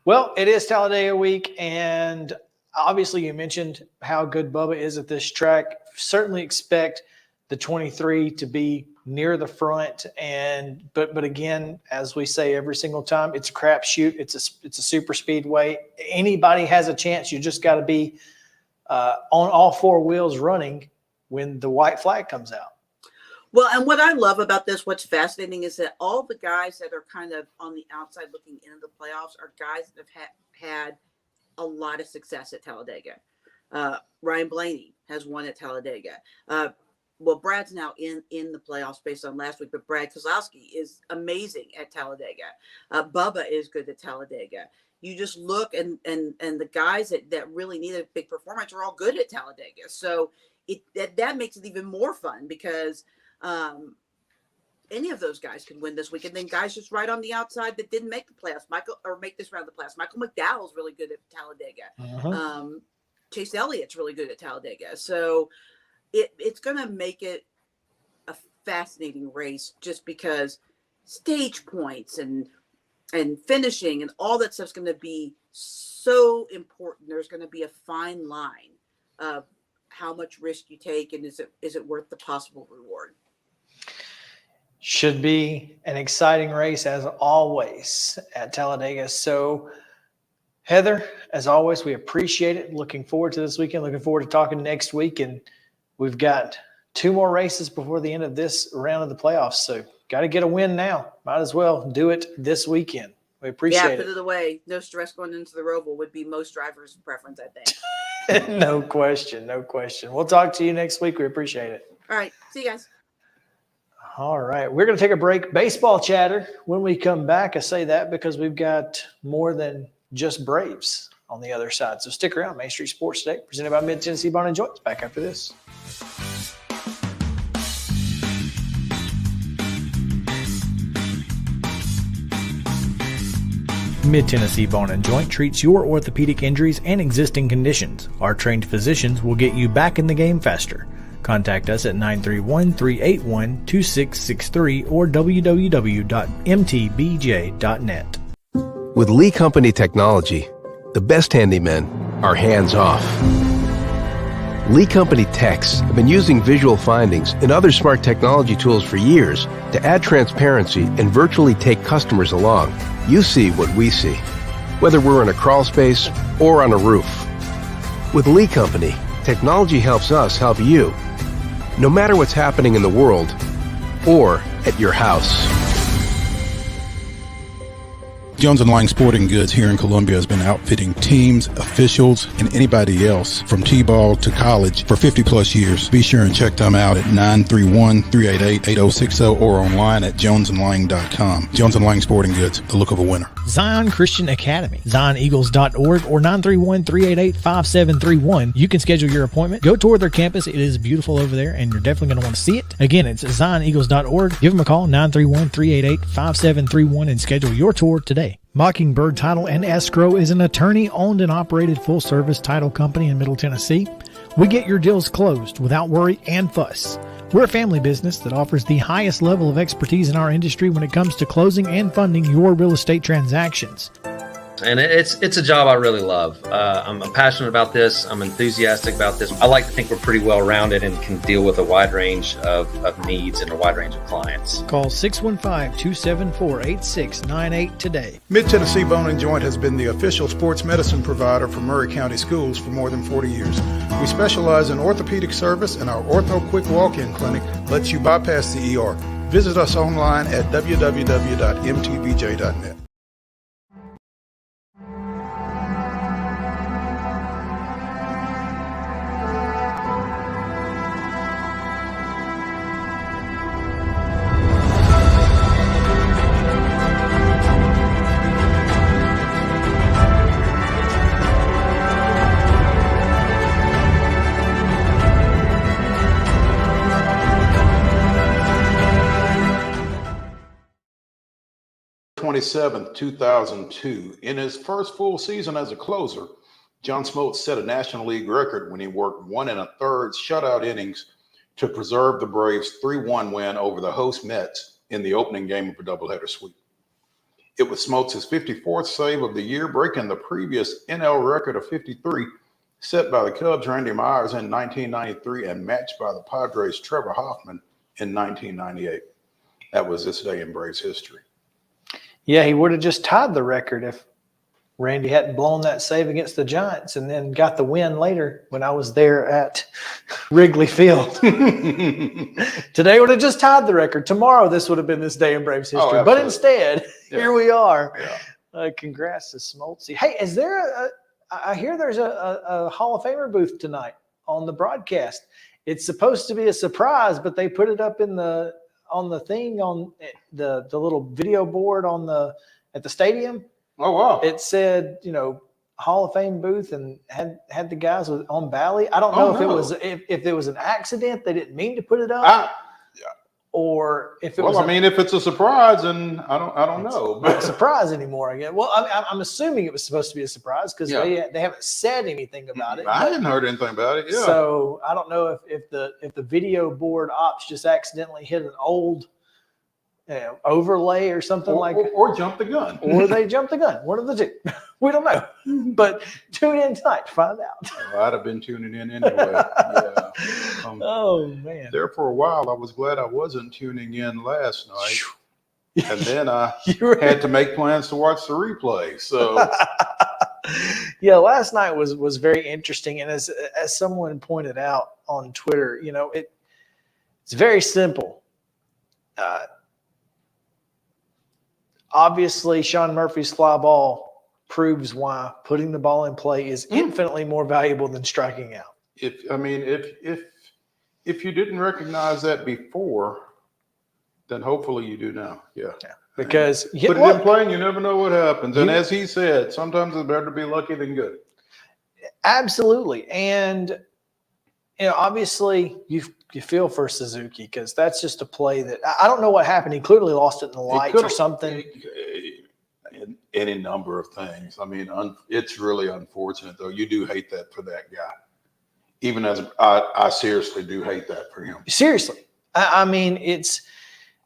Well, it is Talladega week, and obviously you mentioned how good Bubba is at this track. Certainly expect the 23 to be near the front, but again, as we say every single time, it's a crapshoot. It's a super speedway. Anybody has a chance. You just got to be on all four wheels running when the white flag comes out. Well, and what I love about this, what's fascinating, is that all the guys that are kind of on the outside looking into the playoffs are guys that have had a lot of success at Talladega. Ryan Blaney has won at Talladega. well, Brad's now in the playoffs based on last week, but Brad Kozlowski is amazing at Talladega. Bubba is good at Talladega. You just look and the guys that really need a big performance are all good at Talladega. So that makes it even more fun because any of those guys can win this week. And then guys just right on the outside that didn't make the playoffs, make this round of the playoffs. Michael McDowell's really good at Talladega. Chase Elliott's really good at Talladega. So it's going to make it a fascinating race just because stage points and finishing and all that stuff's going to be so important. There's going to be a fine line of how much risk you take and is it worth the possible reward. Should be an exciting race as always at Talladega. So Heather, as always, we appreciate it. Looking forward to this weekend. Looking forward to talking next week. And we've got 2 more races before the end of this round of the playoffs. So got to get a win now. Might as well do it this weekend. We appreciate it. Put it away. No stress going into the Roval would be most drivers' preference, I think. No question. No question. We'll talk to you next week. We appreciate it. All right. See you guys. All right. We're going to take a break. Baseball chatter when we come back. I say that because we've got more than just Braves on the other side. So stick around. Main Street Sports Today, presented by Mid-Tennessee Bone & Joints. Back after this. Mid-Tennessee Bone & Joint treats your orthopedic injuries and existing conditions. Our trained physicians will get you back in the game faster. Contact us at 931-381-2663 or www.mtbj.net. With Lee Company technology, the best handymen are hands-off. Lee Company techs have been using visual findings and other smart technology tools for years to add transparency and virtually take customers along. You see what we see, whether we're in a crawl space or on a roof. With Lee Company, technology helps us help you, no matter what's happening in the world or at your house. Jones & Lang Sporting Goods here in Columbia has been outfitting teams, officials, and anybody else from T-ball to college for 50-plus years. Be sure and check them out at 931-388-8060 or online at jonesandlang.com. Jones & Lang Sporting Goods, the look of a winner. Zion Christian Academy, zioneagles.org or 931-388-5731. You can schedule your appointment. Go tour their campus. It is beautiful over there, and you're definitely going to want to see it. Again, it's zioneagles.org. Give them a call, 931-388-5731, and schedule your tour today. Mockingbird Title and Escrow is an attorney-owned and operated full-service title company in Middle Tennessee. We get your deals closed without worry and fuss. We're a family business that offers the highest level of expertise in our industry when it comes to closing and funding your real estate transactions. And it's a job I really love. I'm passionate about this. I'm enthusiastic about this. I like to think we're pretty well rounded and can deal with a wide range of needs and a wide range of clients. Call 615-274-8698 today. Mid-Tennessee Bone & Joint has been the official sports medicine provider for Maury County Schools for more than 40 years. We specialize in orthopedic service, and our Ortho Quick Walk-In Clinic lets you bypass the ER. Visit us online at www.mtbj.net. Twenty-seventh, 2002. In his first full season as a closer, John Smoltz set a National League record when he worked 1 1/3 shutout innings to preserve the Braves' 3-1 win over the host Mets in the opening game of a doubleheader sweep. It was Smoltz's 54th save of the year, breaking the previous NL record of 53 set by the Cubs' Randy Myers in 1993 and matched by the Padres' Trevor Hoffman in 1998. That was this day in Braves history. Yeah, he would have just tied the record if Randy hadn't blown that save against the Giants and then got the win later when I was there at Wrigley Field. Today would have just tied the record. Tomorrow, this would have been this day in Braves history. But instead, here we are. Yeah. Congrats to Smoltz. Hey, is there I hear there's a Hall of Famer booth tonight on the broadcast. it's supposed to be a surprise, but they put it up on the thing on the little video board at the stadium. Oh wow! It said, Hall of Fame booth, and had the guys on Bally. I don't know if it was an accident, they didn't mean to put it up, or if it was. Well, if it's a surprise, and I don't know, not a surprise anymore. I guess. Well, I'm assuming it was supposed to be a surprise because they haven't said anything about it. I hadn't heard anything about it. Yeah. So I don't know if the video board ops just accidentally hit an old overlay or something or jumped the gun, or they jumped the gun. One of the two. We don't know. But tune in tonight to find out. I'd have been tuning in anyway. Yeah. Oh man. There for a while, I was glad I wasn't tuning in last night, and then I had to make plans to watch the replay. So. Yeah, last night was very interesting, and as someone pointed out on Twitter, it's very simple. Obviously, Sean Murphy's fly ball proves why putting the ball in play is infinitely more valuable than striking out. If you didn't recognize that before, then hopefully you do now. Yeah. Because put it in play and you never know what happens. And as he said, sometimes it's better to be lucky than good. Absolutely. And obviously you feel for Suzuki because that's just a play that I don't know what happened. He clearly lost it in the lights or something. Any number of things. It's really unfortunate though. You do hate that for that guy. Even as I seriously do hate that for him. Seriously. It's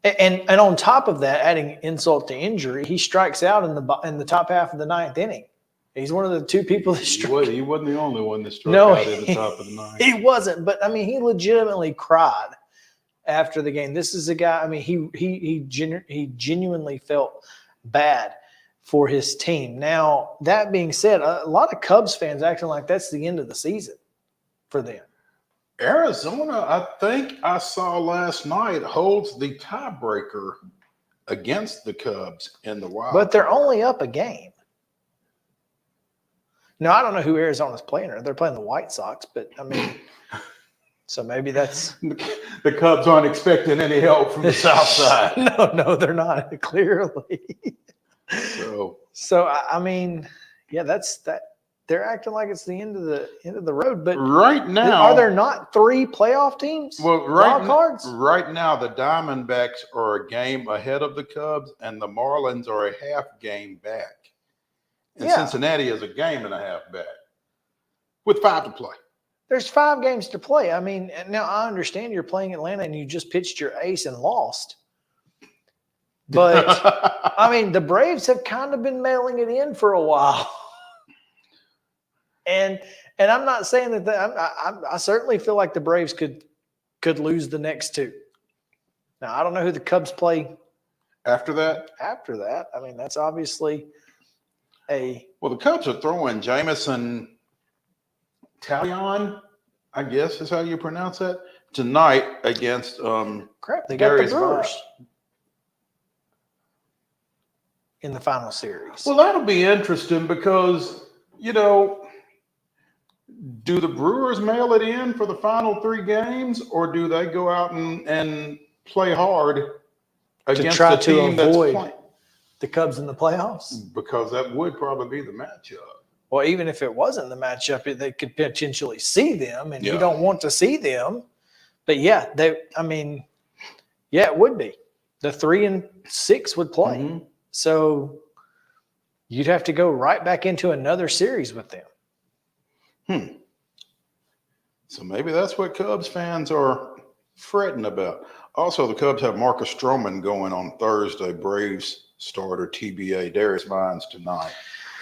and on top of that, adding insult to injury, he strikes out in the top half of the ninth inning. He's one of the two people that struck. He wasn't the only one that struck out in the top of the ninth. He wasn't, but he legitimately cried after the game. This is a guy. He genuinely felt bad for his team. Now that being said, a lot of Cubs fans acting like that's the end of the season for them. Arizona, I think I saw last night, holds the tiebreaker against the Cubs in the wild. But they're only up a game. No, I don't know who Arizona's playing. They're playing the White Sox, but so maybe that's the Cubs aren't expecting any help from the South Side. No, they're not clearly. So that's that. They're acting like it's the end of the road. But right now, are there not 3 playoff teams? Well, right now, the Diamondbacks are a game ahead of the Cubs, and the Marlins are a half game back. And Cincinnati is a game and a half back with 5 to play. There's 5 games to play. Now I understand you're playing Atlanta and you just pitched your ace and lost. But, the Braves have kind of been mailing it in for a while. And I'm not saying that I certainly feel like the Braves could lose the next 2. Now, I don't know who the Cubs play after that. That's obviously well, the Cubs are throwing Jameson Taillon, I guess is how you pronounce that, tonight against they got the Brewers in the final series. Well, that'll be interesting because, do the Brewers mail it in for the final 3 games, or do they go out and play hard against the team that's playing the Cubs in the playoffs? Because that would probably be the matchup. Well, even if it wasn't the matchup, they could potentially see them, and you don't want to see them. But it would be. The 3 and 6 would play. Mm-hmm. So you'd have to go right back into another series with them. So maybe that's what Cubs fans are fretting about. Also, the Cubs have Marcus Stroman going on Thursday. Braves starter TBA Darius Vines tonight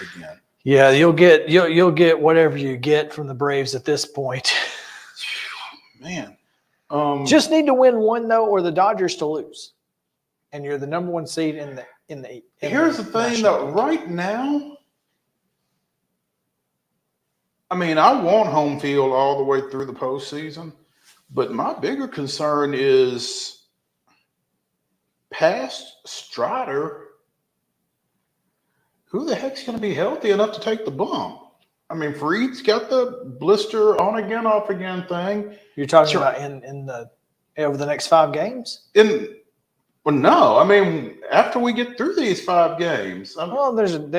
again. Yeah, you'll get whatever you get from the Braves at this point. Man, just need to win 1 though, or the Dodgers to lose, and you're the number 1 seed in the. Here's the thing, though. Right now, I want home field all the way through the postseason, but my bigger concern is past Strider. Who the heck's going to be healthy enough to take the bump? I mean, Freed's got the blister on again, off again thing. You're talking about over the next 5 games? Well, no. I mean, after we get through these 5 games. Well,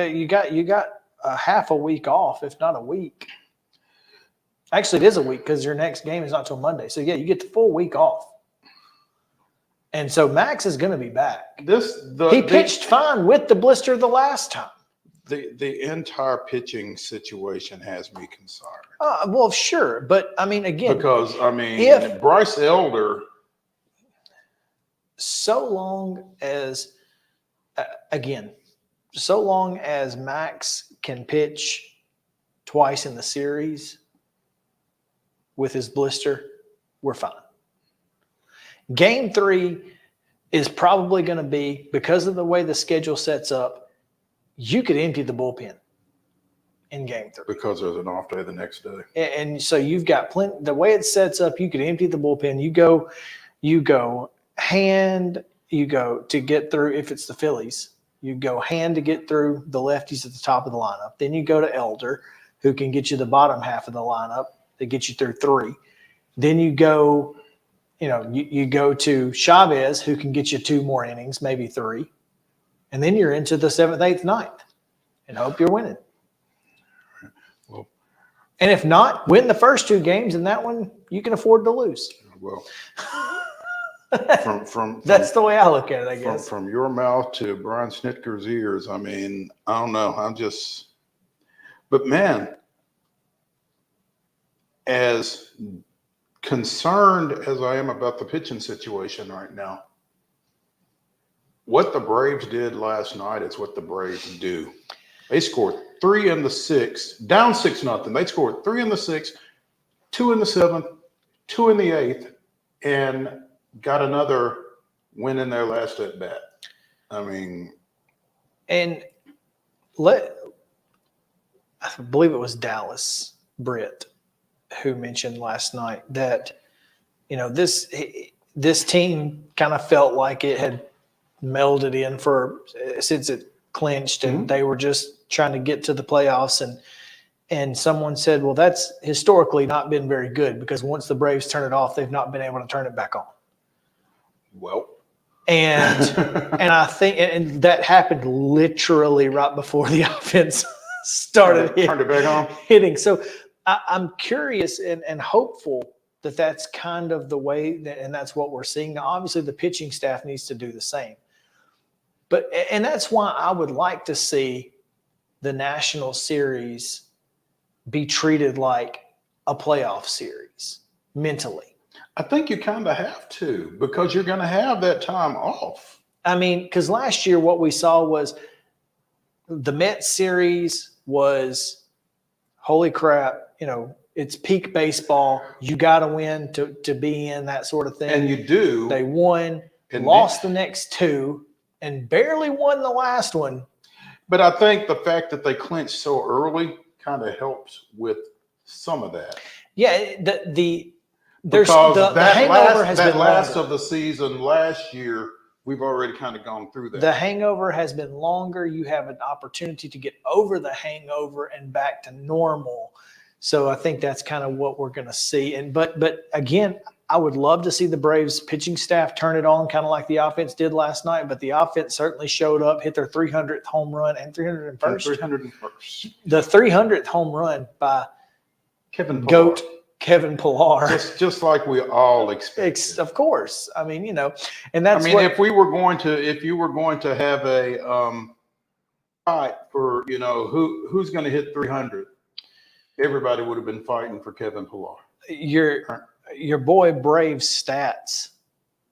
you got a half a week off, if not a week. Actually, it is a week because your next game is not till Monday. So, yeah, you get the full week off. And so Max is going to be back. He pitched fine with the blister the last time. The entire pitching situation has me concerned. Well, sure. But, I mean, again. Because, if Bryce Elder. So long as Max can pitch twice in the series with his blister, we're fine. Game 3 is probably going to be, because of the way the schedule sets up, you could empty the bullpen in game 3. Because there's an off day the next day. And so you've got plenty. The way it sets up, you could empty the bullpen. You go hand, you go to get through, if it's the Phillies, you go hand to get through the lefties at the top of the lineup. Then you go to Elder, who can get you the bottom half of the lineup that gets you through 3. Then you go, you go to Chavez, who can get you 2 more innings, maybe 3. And then you're into the 7th, 8th, 9th and hope you're winning. Well, and if not, win the first 2 games, and that one you can afford to lose. Well, from that's the way I look at it, I guess. From your mouth to Brian Snitker's ears, I don't know. But man, as concerned as I am about the pitching situation right now, what the Braves did last night is what the Braves do. They scored 3 in the 6th, down 6-0. They scored 3 in the 6th, 2 in the 7th, 2 in the 8th, and got another win in their last at bat. And I believe it was Dallas Britt who mentioned last night that this team kind of felt like it had melded in since it clinched, and they were just trying to get to the playoffs. And someone said, well, that's historically not been very good, because once the Braves turn it off, they've not been able to turn it back on. Well, and I think, and that happened literally right before the offense started turned it back on. hitting. So I'm curious and hopeful that that's kind of the way and that's what we're seeing. Now, obviously the pitching staff needs to do the same, and that's why I would like to see the National Series be treated like a playoff series mentally. I think you kind of have to, because you're going to have that time off. Because last year what we saw was the Mets series was, holy crap, it's peak baseball. You got to win to be in, that sort of thing. And you do. They won, lost the next 2, and barely won the last one. But I think the fact that they clinched so early kind of helps with some of that. Yeah, the hangover has been last longer. of the season last year, we've already kind of gone through that. The hangover has been longer. You have an opportunity to get over the hangover and back to normal. So I think that's kind of what we're going to see. But again, I would love to see the Braves pitching staff turn it on, kind of like the offense did last night. But the offense certainly showed up, hit their 300th home run and 301st. 301st. The 300th home run by Kevin Pillar. GOAT Kevin Pillar. Just like we all expect. Of course. And that's if you were going to have a fight for, who's going to hit 300, everybody would have been fighting for Kevin Pillar. Your boy Braves Stats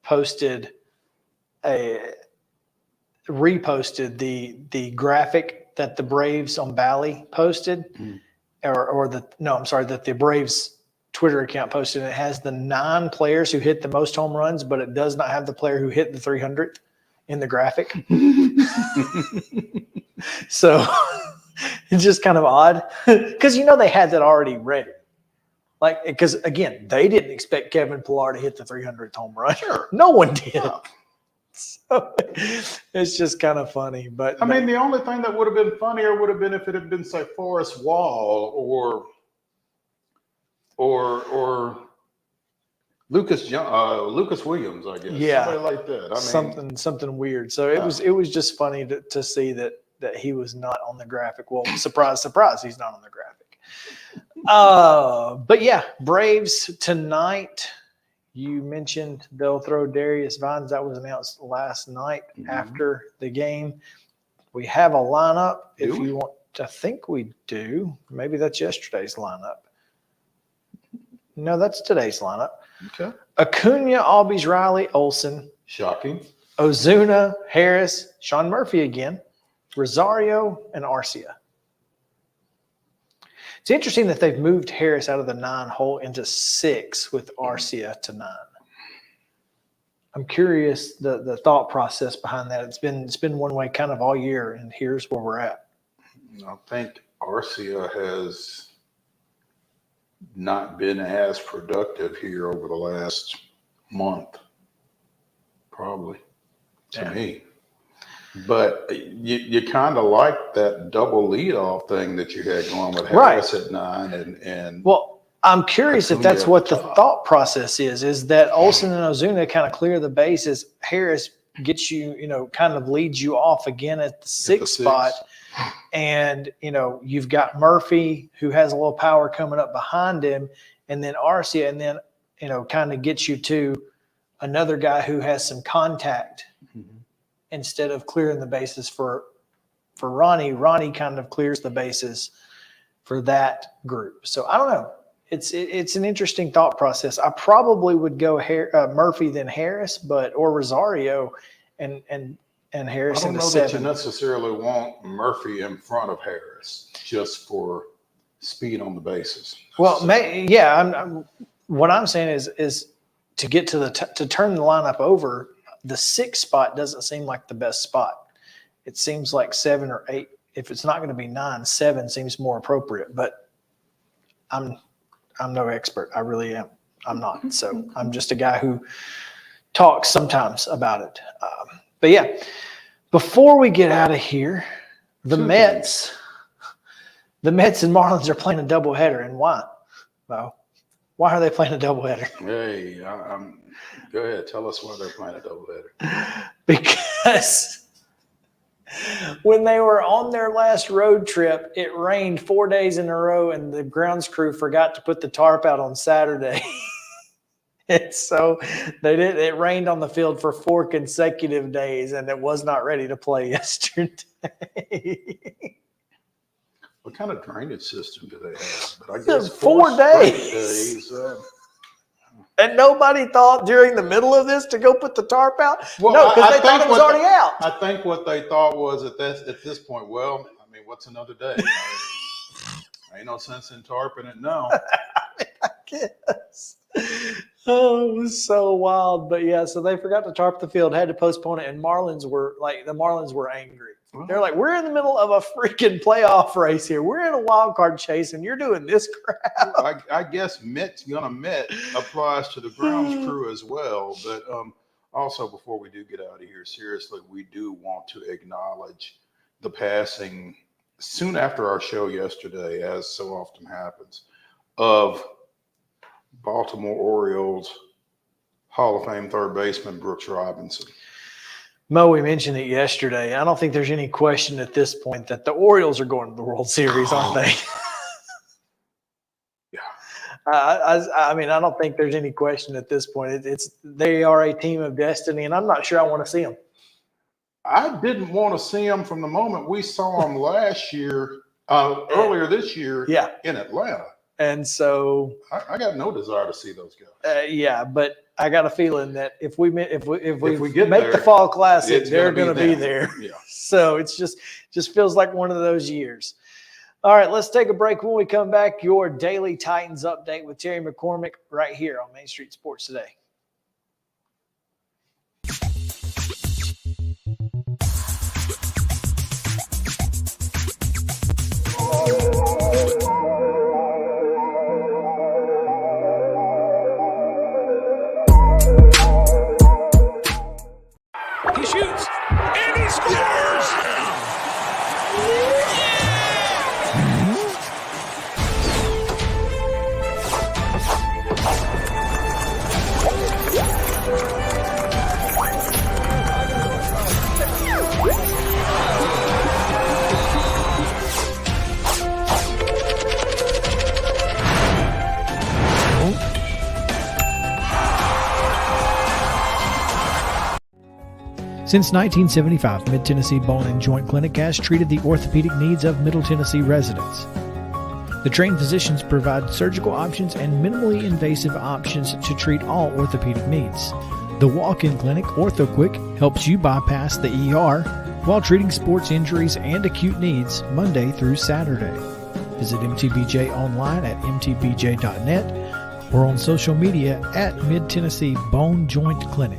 reposted the graphic that the Braves on Bally posted, that the Braves Twitter account posted. It has the 9 players who hit the most home runs, but it does not have the player who hit the 300th in the graphic. So it's just kind of odd, because they had that already ready. Because again, they didn't expect Kevin Pillar to hit the 300th home run. Sure. No one did. No. So it's just kind of funny. But I mean, the only thing that would have been funnier would have been if it had been, say, Forrest Wall or Lucas Williams, I guess. Yeah. Somebody like that. I mean, something weird. So it was just funny to see that he was not on the graphic. Well, surprise, surprise, he's not on the graphic. But yeah, Braves tonight. You mentioned they'll throw Darius Vines. That was announced last night after the game. We have a lineup. If you want, I think we do. Maybe that's yesterday's lineup. No, that's today's lineup. Okay. Acuna, Albies, Riley, Olsen. Shocking. Ozuna, Harris, Sean Murphy again, Rosario, and Arcia. It's interesting that they've moved Harris out of the 9 hole into 6 with Arcia to 9. I'm curious the thought process behind that. It's been one way kind of all year, and here's where we're at. I think Arcia has not been as productive here over the last month, probably, to me. But you kind of like that double leadoff thing that you had going with Harris at 9 and well, I'm curious if that's what the thought process is that Olsen and Ozuna kind of clear the bases. Harris gets you, kind of leads you off again at the 6th spot. And, you've got Murphy who has a little power coming up behind him, and then Arcia, and then, kind of gets you to another guy who has some contact. Instead of clearing the bases for Ronnie kind of clears the bases for that group. So I don't know. It's an interesting thought process. I probably would go Murphy then Harris, or Rosario and Harris. I don't know that you necessarily want Murphy in front of Harris just for speed on the bases. Well, what I'm saying is to get to turn the lineup over. The 6th spot doesn't seem like the best spot. It seems like 7 or 8. If it's not going to be 9, 7 seems more appropriate. But I'm no expert. I really am. I'm not. So I'm just a guy who talks sometimes about it. But yeah, before we get out of here, the Mets and Marlins are playing a doubleheader. And why? Well, why are they playing a doubleheader? Hey, go ahead. Tell us why they're playing a doubleheader. Because when they were on their last road trip, it rained 4 days in a row, and the grounds crew forgot to put the tarp out on Saturday. And so it rained on the field for 4 consecutive days, and it was not ready to play yesterday. What kind of drainage system do they have? But I guess 4 days. And nobody thought during the middle of this to go put the tarp out? Well, no, because they thought it was already out. I think what they thought was at this point, well, I mean, what's another day? Ain't no sense in tarping it now. I guess. Oh, it was so wild. But yeah, so they forgot to tarp the field, had to postpone it, and the Marlins were angry. They're like, we're in the middle of a freaking playoff race here. We're in a wild card chase, and you're doing this crap. I guess Met applies to the grounds crew as well. But also, before we do get out of here, seriously, we do want to acknowledge the passing soon after our show yesterday, as so often happens, of Baltimore Orioles Hall of Fame third baseman Brooks Robinson. Mo, we mentioned it yesterday. I don't think there's any question at this point that the Orioles are going to the World Series, aren't they? Yeah. I mean, I don't think there's any question at this point. They are a team of destiny, and I'm not sure I want to see them. I didn't want to see them from the moment we saw them last year, earlier this year in Atlanta. And so I got no desire to see those guys. Yeah, but I got a feeling that if we make there, the Fall Classic, they're going to be there. Yeah. So it's just feels like one of those years. All right, let's take a break. When we come back, your daily Titans update with Terry McCormick right here on Main Street Sports Today. Since 1975, Mid-Tennessee Bone and Joint Clinic has treated the orthopedic needs of Middle Tennessee residents. The trained physicians provide surgical options and minimally invasive options to treat all orthopedic needs. The walk-in clinic, OrthoQuick, helps you bypass the ER while treating sports injuries and acute needs Monday through Saturday. Visit MTBJ online at mtbj.net or on social media at Mid-Tennessee Bone Joint Clinic.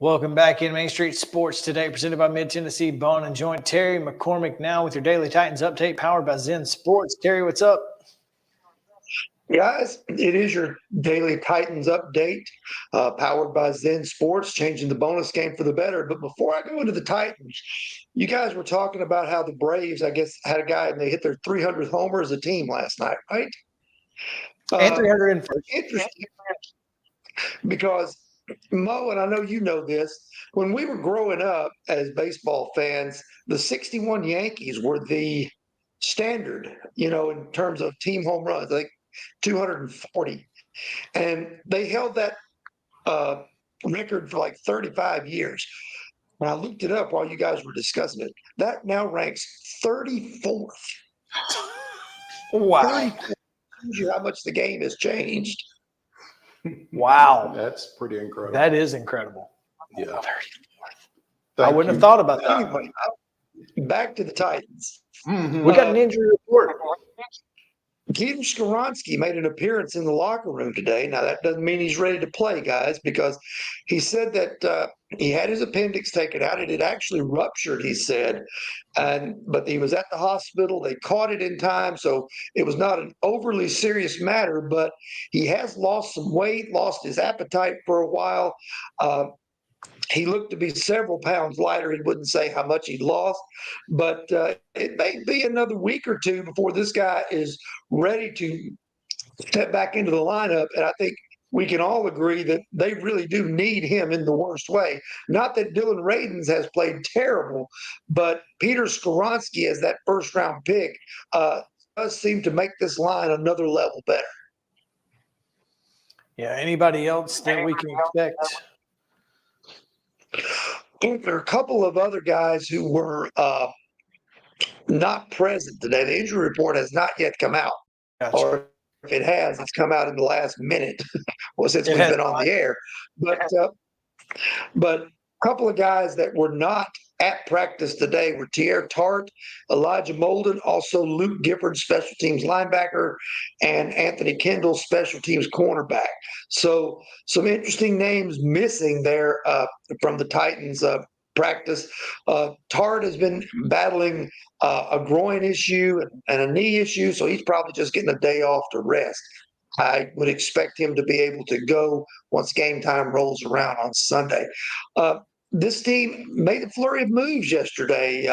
Welcome back in Main Street Sports Today, presented by Mid-Tennessee Bone and Joint. Terry McCormick now with your Daily Titans update, powered by Zen Sports. Terry, what's up? Guys, it is your Daily Titans update, powered by Zen Sports, changing the bonus game for the better. But before I go into the Titans, you guys were talking about how the Braves, I guess, had a guy and they hit their 300th homer as a team last night, right? And 301st. Interesting, because Mo, and I know you know this, when we were growing up as baseball fans, the 61 Yankees were the standard, in terms of team home runs, like 240. And they held that record for like 35 years. When I looked it up while you guys were discussing it, that now ranks 34th. Wow. 34th. Shows you how much the game has changed. Wow. That's pretty incredible. That is incredible. Yeah. I wouldn't have thought about that. Anyway, back to the Titans. We got an injury report. Peter Skoronski made an appearance in the locker room today. Now, that doesn't mean he's ready to play, guys, because he said that he had his appendix taken out. It had actually ruptured, he said, but he was at the hospital. They caught it in time, so it was not an overly serious matter, but he has lost some weight, lost his appetite for a while. He looked to be several pounds lighter. He wouldn't say how much he'd lost, but it may be another week or two before this guy is ready to step back into the lineup. And I think we can all agree that they really do need him in the worst way. Not that Dylan Radins has played terrible, but Peter Skoronski as that first-round pick does seem to make this line another level better. Yeah, anybody else that we can expect? There are a couple of other guys who were not present today. The injury report has not yet come out. Gotcha. Or if it has, it's come out in the last minute since we've been on the air. But a couple of guys that were not at practice today were Tierre Tart, Elijah Molden, also Luke Gifford, special teams linebacker, and Anthony Kendall, special teams cornerback. So some interesting names missing there from the Titans practice. Tart has been battling a groin issue and a knee issue, so he's probably just getting a day off to rest. I would expect him to be able to go once game time rolls around on Sunday. This team made a flurry of moves yesterday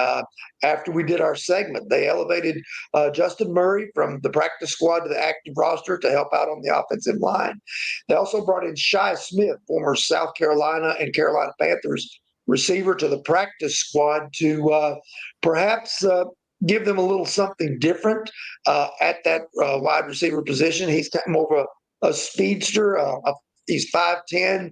after we did our segment. They elevated Justin Murray from the practice squad to the active roster to help out on the offensive line. They also brought in Shi Smith, former South Carolina and Carolina Panthers receiver, to the practice squad to perhaps give them a little something different at that wide receiver position. He's more of a speedster, he's 5'10",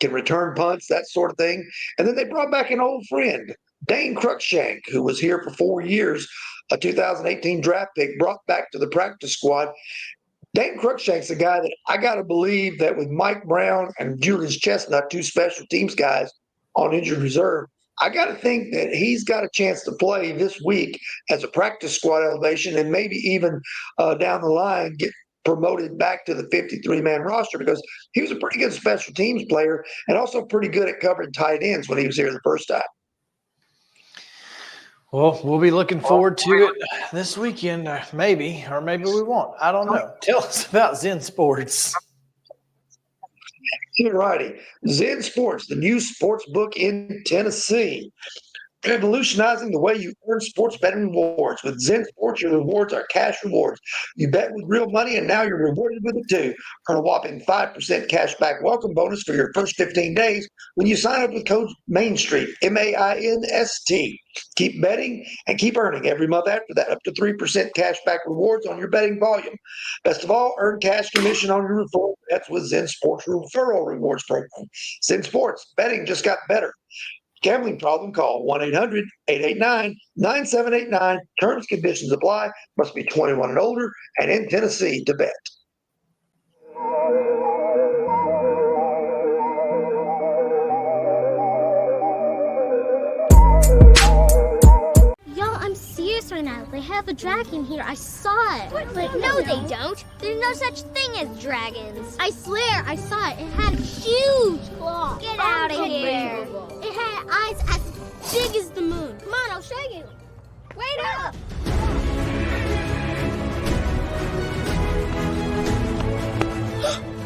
can return punts, that sort of thing. And then they brought back an old friend, Dane Cruikshank, who was here for 4 years, a 2018 draft pick, brought back to the practice squad. Dane Cruikshank's a guy that I got to believe that with Mike Brown and Julius Chestnut, two special teams guys on injured reserve, I got to think that he's got a chance to play this week as a practice squad elevation and maybe even down the line get promoted back to the 53-man roster, because he was a pretty good special teams player and also pretty good at covering tight ends when he was here the first time. Well, we'll be looking forward to it this weekend, maybe, or maybe we won't. I don't know. Tell us about Zen Sports. All righty. Zen Sports, the new sports book in Tennessee. Revolutionizing the way you earn sports betting rewards. With Zen Sports, your rewards are cash rewards. You bet with real money, and now you're rewarded with it too. Earn a whopping 5% cash back welcome bonus for your first 15 days when you sign up with code Main Street, MAINST. Keep betting and keep earning every month after that, up to 3% cash back rewards on your betting volume. Best of all, earn cash commission on your referral bets with Zen Sports Referral Rewards Program. Zen Sports, betting just got better. Gambling problem, call 1-800-889-9789. Terms, conditions apply. Must be 21 and older and in Tennessee to bet. Y'all, I'm serious right now. They have a dragon here. I saw it. But no, they don't. There's no such thing as dragons. I swear, I saw it. It had huge claws. Get out of here. It had eyes as big as the moon. Come on, I'll show you. Wait up.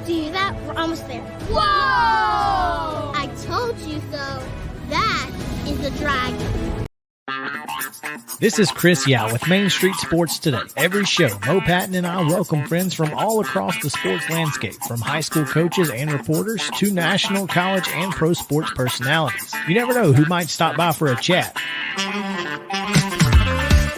Do you hear that? We're almost there. Whoa! I told you so. That is a dragon. This is Chris Yao with Main Street Sports Today. Every show, Mo Patton and I welcome friends from all across the sports landscape, from high school coaches and reporters to national, college, and pro sports personalities. You never know who might stop by for a chat.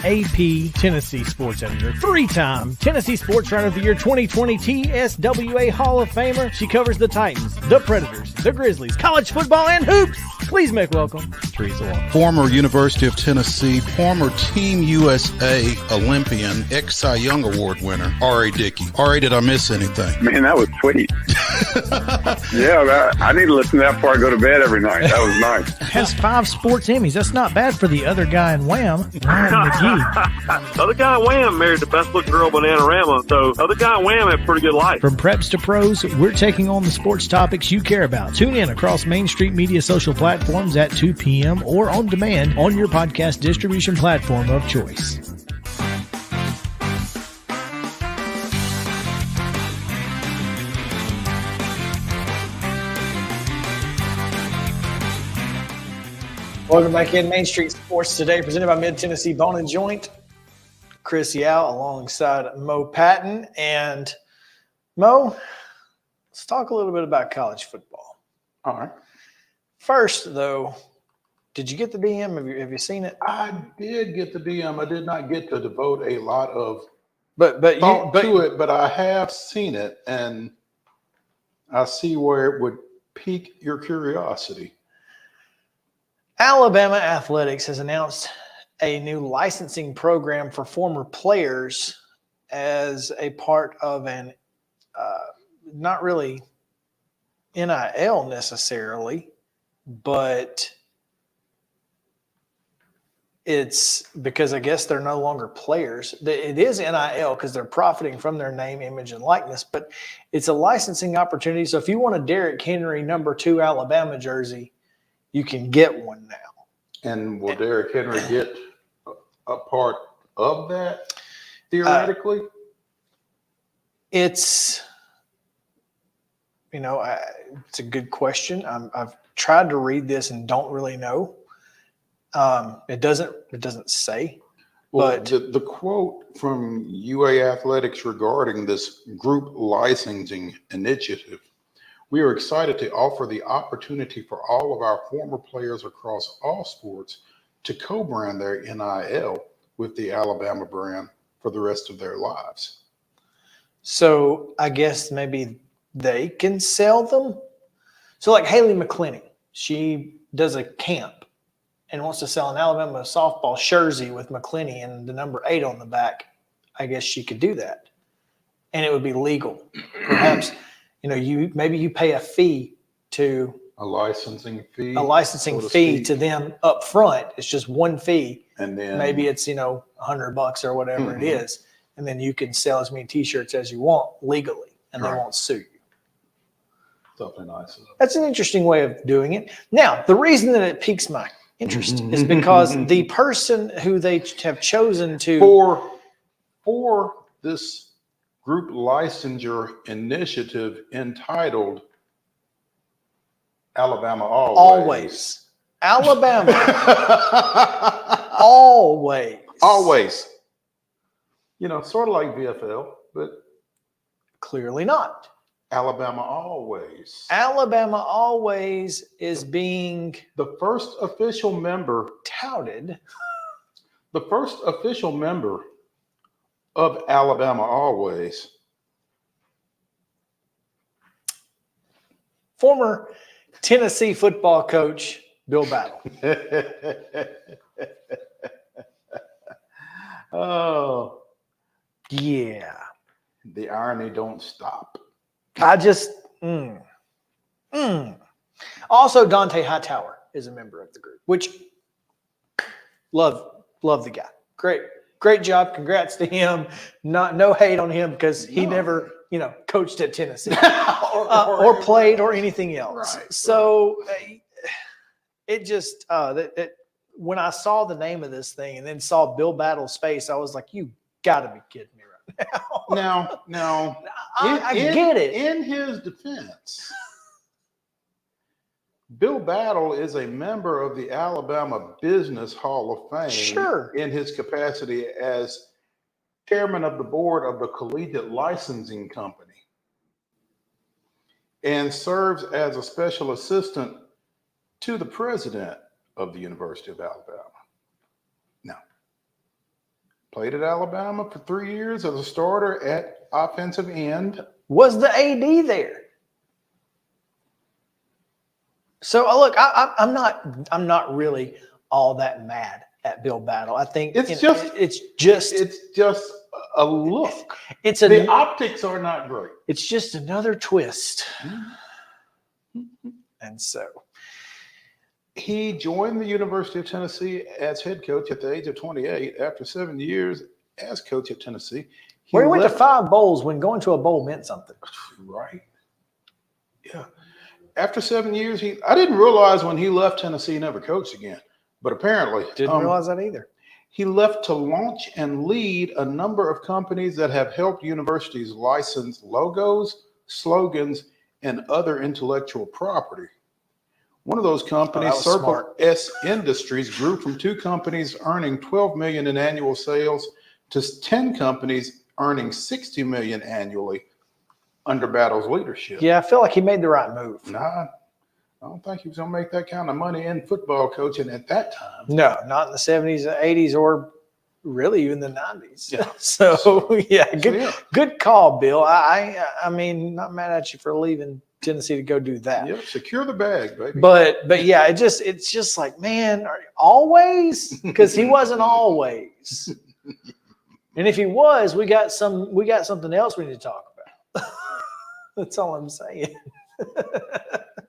AP Tennessee Sports Editor, three-time Tennessee Sports Writer of the Year 2020 TSWA Hall of Famer. She covers the Titans, the Predators, the Grizzlies, college football, and hoops. Please make welcome Teresa Walker. Former University of Tennessee, former Team USA Olympian, ex-Cy Young Award winner, R.A. Dickey. R.A., did I miss anything? Man, that was sweet. Yeah, I need to listen to that before I go to bed every night. That was nice. Has 5 sports Emmys. That's not bad for the other guy in Wham, Ryan McGee. The other guy in Wham married the best looking girl, Bananarama. So the other guy in Wham had a pretty good life. From preps to pros, we're taking on the sports topics you care about. Tune in across Main Street Media social platforms at 2 p.m. or on demand on your podcast distribution platform of choice. Welcome back in Main Street Sports Today, presented by Mid-Tennessee Bone and Joint. Chris Yao alongside Mo Patton. And Mo, let's talk a little bit about college football. All right. First, though, did you get the DM? Have you seen it? I did get the DM. I did not get to devote a lot of thought to it, but I have seen it, and I see where it would pique your curiosity. Alabama Athletics has announced a new licensing program for former players as a part of an not really NIL necessarily, but it's because I guess they're no longer players. It is NIL because they're profiting from their name, image, and likeness, but it's a licensing opportunity. So if you want a Derrick Henry number 2 Alabama jersey, you can get one now. And will Derrick Henry get a part of that theoretically? It's it's a good question. I've tried to read this and don't really know. It doesn't say. Well, But the quote from UA Athletics regarding this group licensing initiative: "We are excited to offer the opportunity for all of our former players across all sports to co-brand their NIL with the Alabama brand for the rest of their lives." so I guess maybe they can sell them. So like Haley McClenny, she does a camp and wants to sell an Alabama softball jersey with McClenny and the number 8 on the back. I guess she could do that, and it would be legal. Perhaps, you pay a fee to A licensing fee. to them up front. It's just one fee, And then maybe it's $100 or whatever it is, and then you can sell as many T-shirts as you want legally, and they won't sue you. something nice. That's an interesting way of doing it. Now, the reason that it piques my interest is because the person who they have chosen to for this group licensure initiative entitled Alabama Always. Alabama. Always. Always. You know, sort of like VFL, but Clearly not. Alabama always. Alabama always is being The first official member touted. The first official member of Alabama always. Former Tennessee football coach Bill Battle. Oh, Yeah. the irony don't stop. I just Also, Dante Hightower is a member of the group, which love the guy. Great job. Congrats to him. No hate on him because he never, coached at Tennessee or played or anything else. Right, so it just when I saw the name of this thing and then saw Bill Battle's face, I was like, you got to be kidding me right now. Now, I get it. In his defense, Bill Battle is a member of the Alabama Business Hall of Fame. Sure. In his capacity as chairman of the board of the Collegiate Licensing Company, and serves as a special assistant to the president of the University of Alabama. Now, played at Alabama for 3 years as a starter at offensive end. Was the AD there? So look, I'm not really all that mad at Bill Battle. I think It's just a look. The optics are not great. It's just another twist. And so he joined the University of Tennessee as head coach at the age of 28. After 7 years as coach at Tennessee, he went to 5 bowls when going to a bowl meant something. Right. Yeah. After 7 years, I didn't realize when he left Tennessee, he never coached again. But apparently, didn't realize that either. He left to launch and lead a number of companies that have helped universities license logos, slogans, and other intellectual property. One of those companies, Circle S Industries, grew from 2 companies earning $12 million in annual sales to 10 companies earning $60 million annually under Battle's leadership. Yeah, I feel like he made the right move. Nah, I don't think he was going to make that kind of money in football coaching at that time. No, not in the 70s, 80s, or really even the 90s. Yeah. Good call, Bill. I mean, not mad at you for leaving Tennessee to go do that. Yep, secure the bag, baby. But yeah, it's just like, man, always? Because he wasn't always. And if he was, we got something else we need to talk about. That's all I'm saying.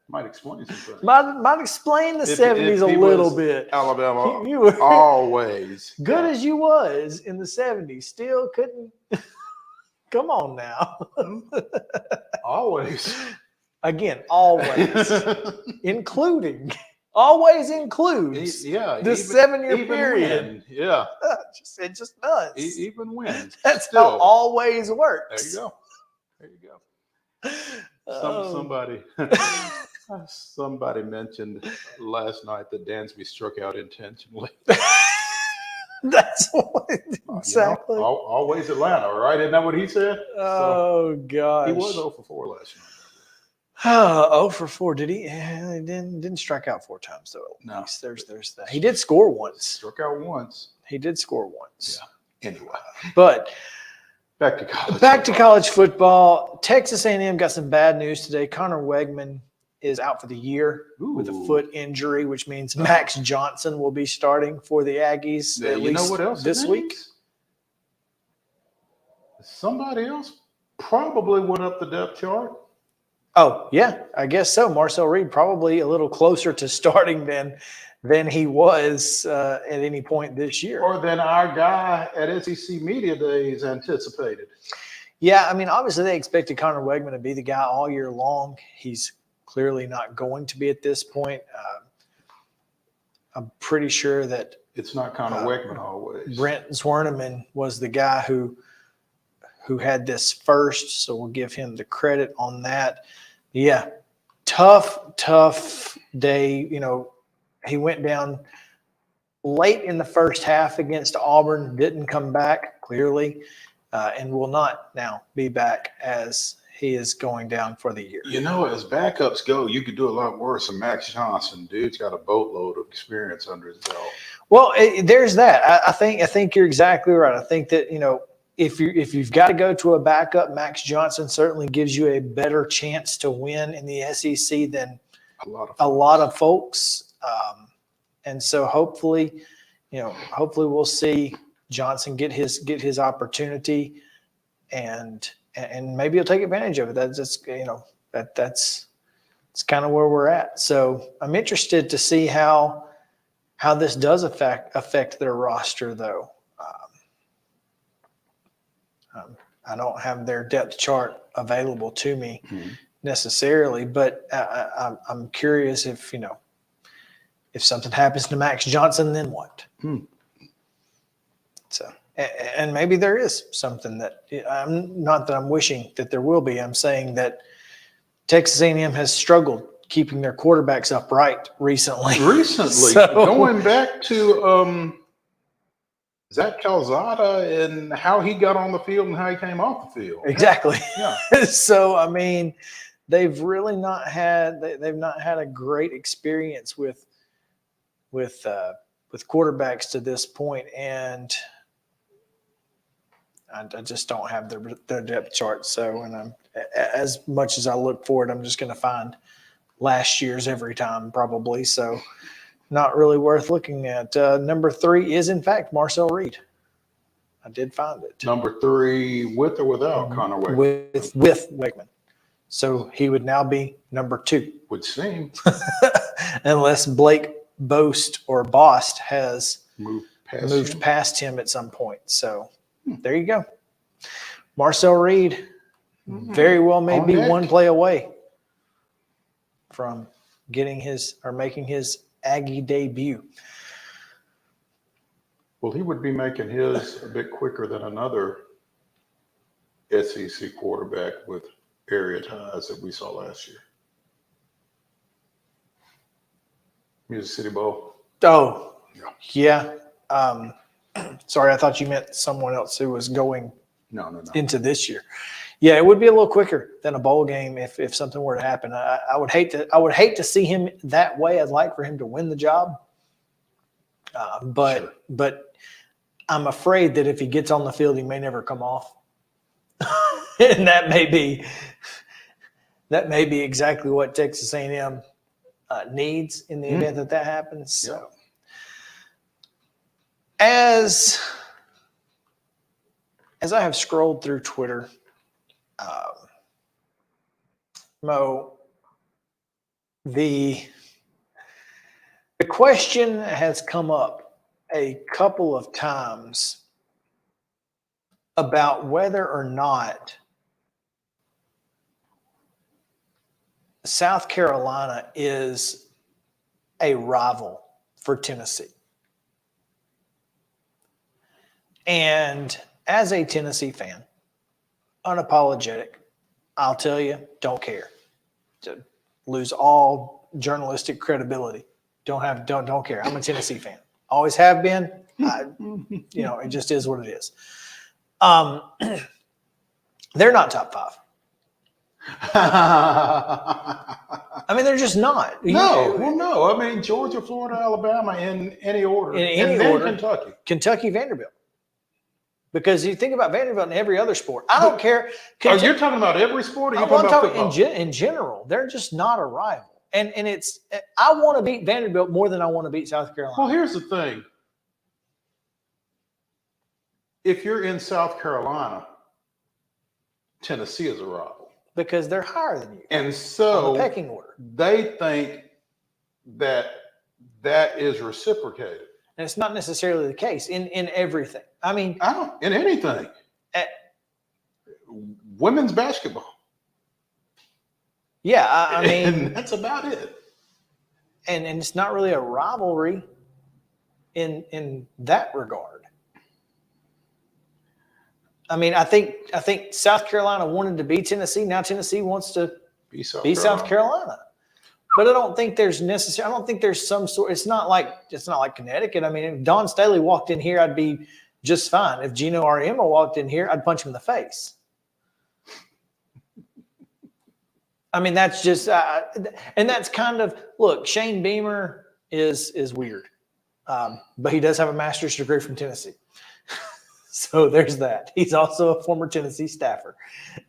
Might explain something. Might explain the 70s a little bit. Alabama You were always good as you was in the 70s. Still couldn't. Come on now. Always. Again, always. Including. Always includes the 7-year period. Yeah. It just does. Even when. That's how always works. There you go. Somebody mentioned last night that Dansby struck out intentionally. That's what exactly. Always Atlanta, right? Isn't that what he said? Oh, gosh. He was 0 for 4 last night. 0 for 4. Did he? He didn't strike out 4 times though. No, there's that. He did score once. Struck out once. He did score once. Yeah. Anyway, but back to college. College football. Texas A&M got some bad news today. Connor Wegman is out for the year with a foot injury, which means Max Johnson will be starting for the Aggies at least what else this week. Somebody else probably went up the depth chart. Oh, yeah, I guess so. Marcel Reed probably a little closer to starting than he was at any point this year. Or than our guy at SEC Media Days anticipated. Yeah, I mean, obviously they expected Connor Wegman to be the guy all year long. He's clearly not going to be at this point. I'm pretty sure that it's not Connor Wegman always. Brent Zwerneman was the guy who had this first, so we'll give him the credit on that. Yeah, tough day, he went down late in the first half against Auburn, didn't come back clearly, and will not now be back as he is going down for the year. You know, as backups go, you could do a lot worse than Max Johnson. Dude's got a boatload of experience under his belt. Well, there's that. I think you're exactly right. I think that, if you've got to go to a backup, Max Johnson certainly gives you a better chance to win in the SEC than a lot of folks. And so hopefully we'll see Johnson get his opportunity, and maybe he'll take advantage of it. That's kind of where we're at. So I'm interested to see how this does affect their roster, though. I don't have their depth chart available to me necessarily, but I'm curious if something happens to Max Johnson, then what? So, and maybe there is something that I'm wishing that there will be. I'm saying that Texas A&M has struggled keeping their quarterbacks upright recently. Going back to Zach Calzada and how he got on the field and how he came off the field. Exactly. Yeah. So, I mean, they've really not had a great experience with quarterbacks to this point, and I just don't have their depth chart. So, and as much as I look for it, I'm just going to find last year's every time probably. So, not really worth looking at. Number 3 is, in fact, Marcel Reed. I did find it. Number 3 with or without Connor Wakeman? With Wakeman. So he would now be number 2. Would seem. Unless Blake Boast has moved past him at some point. So there you go. Marcel Reed very well may be one play away from making his Aggie debut. Well, he would be making his a bit quicker than another SEC quarterback with area ties that we saw last year. Music City Bowl. Oh, yeah. Sorry, I thought you meant someone else who was going into this year. Yeah, it would be a little quicker than a bowl game if something were to happen. I would hate to see him that way. I'd like for him to win the job, but I'm afraid that if he gets on the field, he may never come off, and that may be exactly what Texas A&M needs in the event that happens. So, as I have scrolled through Twitter, Mo, the question has come up a couple of times about whether or not South Carolina is a rival for Tennessee. And as a Tennessee fan, unapologetic, I'll tell you, don't care. To lose all journalistic credibility. Don't care. I'm a Tennessee fan. Always have been. It just is what it is. They're not top 5. I mean, they're just not. No. I mean, Georgia, Florida, Alabama in any order. In any order. Kentucky, Vanderbilt. Because you think about Vanderbilt in every other sport. I don't care. You're talking about every sport, or you're talking about football? In general, they're just not a rival. And it's I want to beat Vanderbilt more than I want to beat South Carolina. Well, here's the thing. If you're in South Carolina, Tennessee is a rival. Because they're higher than you. And so on the pecking order. They think that is reciprocated. And it's not necessarily the case in everything. I mean, in anything. Women's basketball. Yeah, I mean, and that's about it. And it's not really a rivalry in that regard. I mean, I think South Carolina wanted to beat Tennessee. Now Tennessee wants to beat South Carolina. But I don't think there's some sort. It's not like Connecticut. I mean, if Don Staley walked in here, I'd be just fine. If Gino Auriemma walked in here, I'd punch him in the face. I mean, that's just, and that's kind of, look, Shane Beamer is weird, but he does have a master's degree from Tennessee. So there's that. He's also a former Tennessee staffer,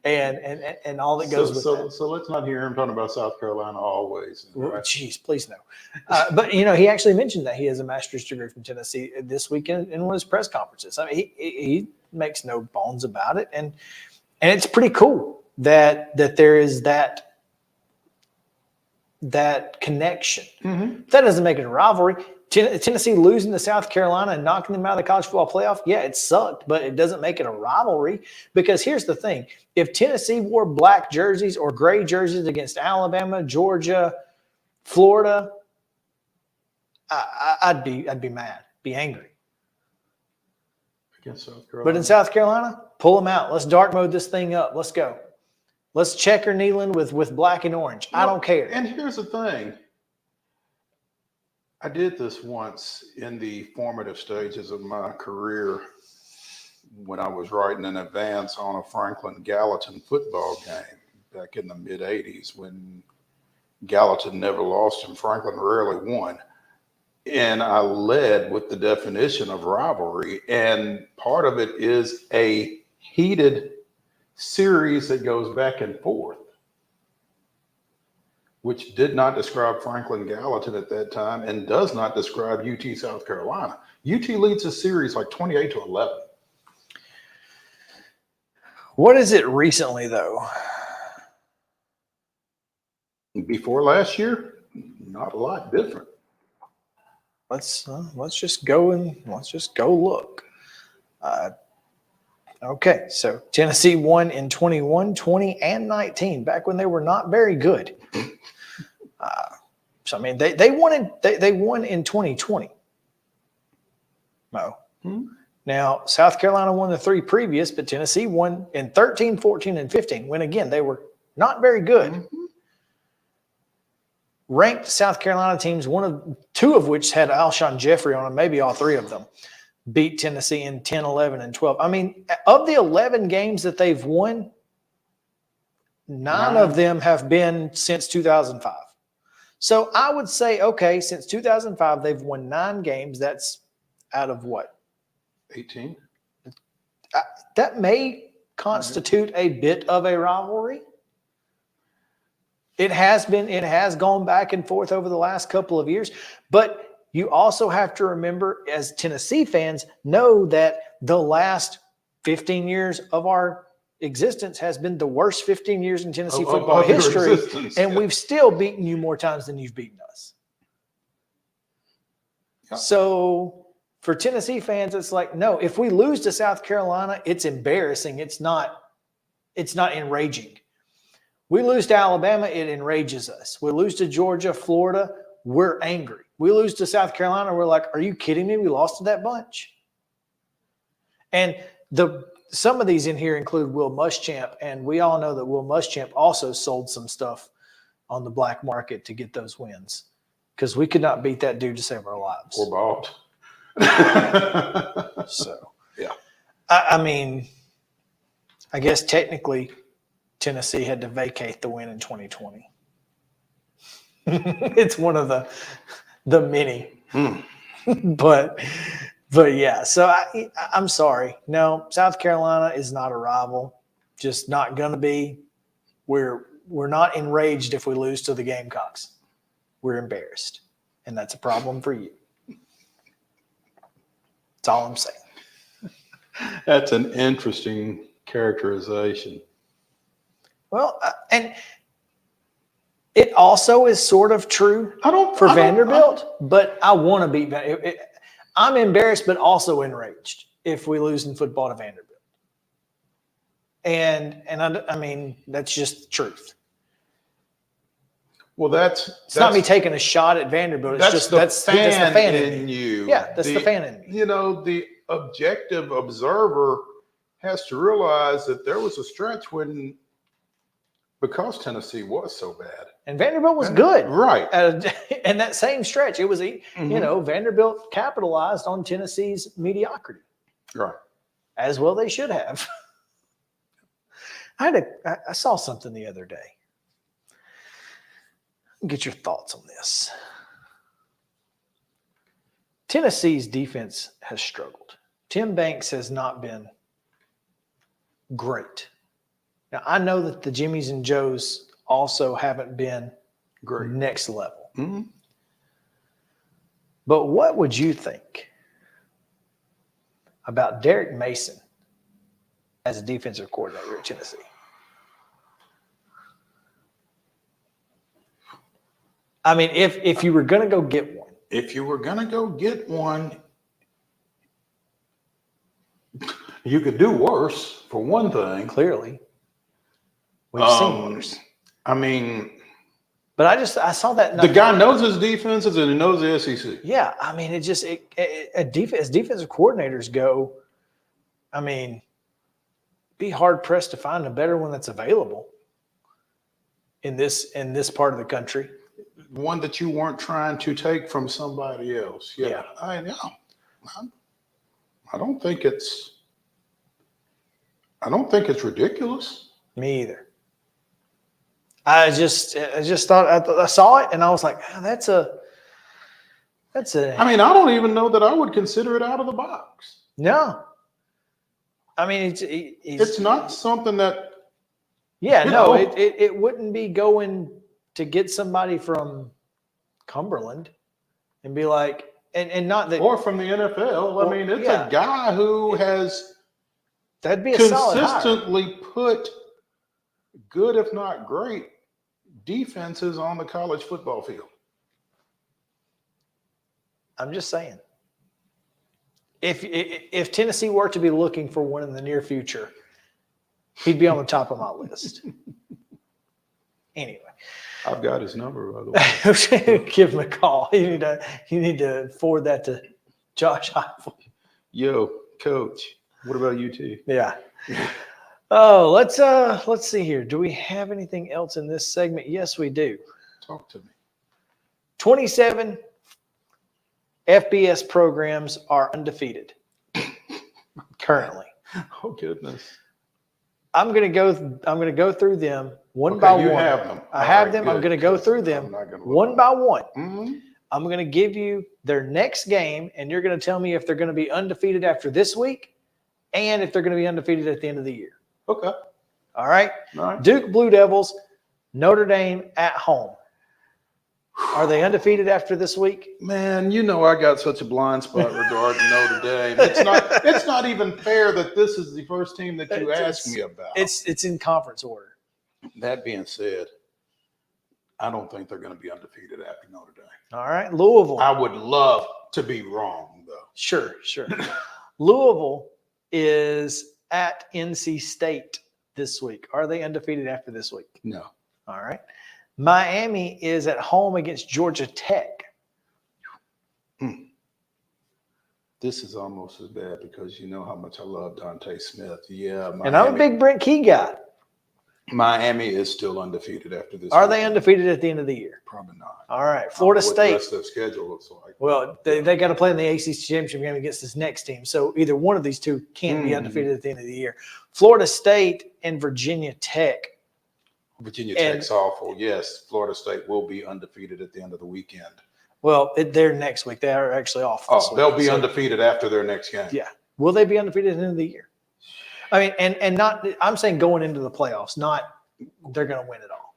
and all that goes with that. So let's not hear him talking about South Carolina always. Right? Jeez, please no. But he actually mentioned that he has a master's degree from Tennessee this weekend in one of his press conferences. I mean, he makes no bones about it, and it's pretty cool that there is that connection. Mm-hmm. That doesn't make it a rivalry. Tennessee losing to South Carolina and knocking them out of the college football playoff, yeah, it sucked, but it doesn't make it a rivalry, because here's the thing. If Tennessee wore black jerseys or gray jerseys against Alabama, Georgia, Florida, I'd be mad, be angry. Against South Carolina. But in South Carolina, pull them out. Let's dark mode this thing up. Let's go. Let's checker Neyland with black and orange. I don't care. And here's the thing. I did this once in the formative stages of my career when I was writing in advance on a Franklin Gallatin football game back in the mid-'80s when Gallatin never lost and Franklin rarely won. And I led with the definition of rivalry. And part of it is a heated series that goes back and forth, which did not describe Franklin Gallatin at that time and does not describe UT South Carolina. UT leads a series like 28-11. What is it recently, though? Before last year, not a lot different. Let's just go look. Okay, so Tennessee won in 21, 20, and 19, back when they were not very good. So I mean, they won in 2020. Mo. Hmm. Now South Carolina won the 3 previous, but Tennessee won in 13, 14, and 15. When again they were not very good. Mm-hmm. Ranked South Carolina teams, 2 of which had Alshon Jeffrey on them, maybe all 3 of them, beat Tennessee in 10, 11, and 12. I mean, of the 11 games that they've won, 9 of them have been since 2005. So I would say, okay, since 2005, they've won 9 games. That's out of what? 18. That may constitute a bit of a rivalry. It has gone back and forth over the last couple of years, but you also have to remember, as Tennessee fans, know that the last 15 years of our existence has been the worst 15 years in Tennessee football history, and we've still beaten you more times than you've beaten us. Yeah. So for Tennessee fans, it's like, no, if we lose to South Carolina, it's embarrassing. It's not enraging. We lose to Alabama, it enrages us. We lose to Georgia, Florida, we're angry. We lose to South Carolina, we're like, are you kidding me? We lost to that bunch. And some of these in here include Will Muschamp, and we all know that Will Muschamp also sold some stuff on the black market to get those wins, because we could not beat that dude to save our lives. Or bought. So, yeah. I mean, I guess technically Tennessee had to vacate the win in 2020. It's one of the many. But yeah, so I'm sorry. No, South Carolina is not a rival. Just not going to be. We're not enraged if we lose to the Gamecocks. We're embarrassed, and that's a problem for you. That's all I'm saying. That's an interesting characterization. Well, and it also is sort of true for Vanderbilt, but I want to beat Vanderbilt. I'm embarrassed, but also enraged if we lose in football to Vanderbilt. And I mean, that's just the truth. Well, it's not me taking a shot at Vanderbilt. It's that's the fan in you. Yeah, that's the fan in me. You know, the objective observer has to realize that there was a stretch when, because Tennessee was so bad, And Vanderbilt was good. Right. In that same stretch, it was, Vanderbilt capitalized on Tennessee's mediocrity. Right. As well they should have. I saw something the other day. Get your thoughts on this. Tennessee's defense has struggled. Tim Banks has not been great. Now, I know that the Jimmies and Joes also haven't been great next level. Mm-hmm. But what would you think about Derek Mason as a defensive coordinator at Tennessee? I mean, if you were going to go get one. If you were going to go get one, you could do worse, for one thing. Clearly. We've seen worse. I mean. But I saw that. The guy knows his defenses and he knows the SEC. Yeah. I mean, as defensive coordinators go, I mean, be hard pressed to find a better one that's available in this part of the country. One that you weren't trying to take from somebody else. Yeah. I know. I don't think it's ridiculous. Me either. I just thought I saw it and I was like, oh, that's a. I mean, I don't even know that I would consider it out of the box. No. I mean, it's not something that. Yeah, no, it wouldn't be going to get somebody from Cumberland and be like, and not that, or from the NFL. I mean, it's a guy who has that'd be a solid hire. Consistently put good, if not great, defenses on the college football field. I'm just saying, if Tennessee were to be looking for one in the near future, he'd be on the top of my list. Anyway. I've got his number, by the way. Give him a call. You need to forward that to Josh Heifel. Yo, Coach, what about UT? Yeah. Oh, let's see here. Do we have anything else in this segment? Yes, we do. Talk to me. 27 FBS programs are undefeated currently. Oh goodness. I'm gonna go through them one by one. You have them. I have them. I'm gonna go through them one by one. Mm-hmm. I'm gonna give you their next game, and you're gonna tell me if they're gonna be undefeated after this week, and if they're gonna be undefeated at the end of the year. Okay. All right. All right. Duke Blue Devils, Notre Dame at home. Are they undefeated after this week? Man, you know I got such a blind spot regarding Notre Dame. It's not even fair that this is the first team that you asked me about. It's in conference order. That being said, I don't think they're going to be undefeated after Notre Dame. All right, Louisville. I would love to be wrong, though. Sure. Louisville is at NC State this week. Are they undefeated after this week? No. All right. Miami is at home against Georgia Tech. This is almost as bad because you know how much I love Dante Smith. Yeah. Miami, and I'm a big Brent Key guy. Miami is still undefeated after this. Are they undefeated at the end of the year? Probably not. All right. Florida State. What the rest of the schedule looks like. Well, they got to play in the ACC championship game against this next team. So either one of these two can't be undefeated at the end of the year. Florida State and Virginia Tech. Virginia Tech's awful. Yes, Florida State will be undefeated at the end of the weekend. Well, they're next week. They are actually off this week. They'll be undefeated after their next game. Yeah. Will they be undefeated at the end of the year? I mean, and not – I'm saying going into the playoffs, not they're going to win it all.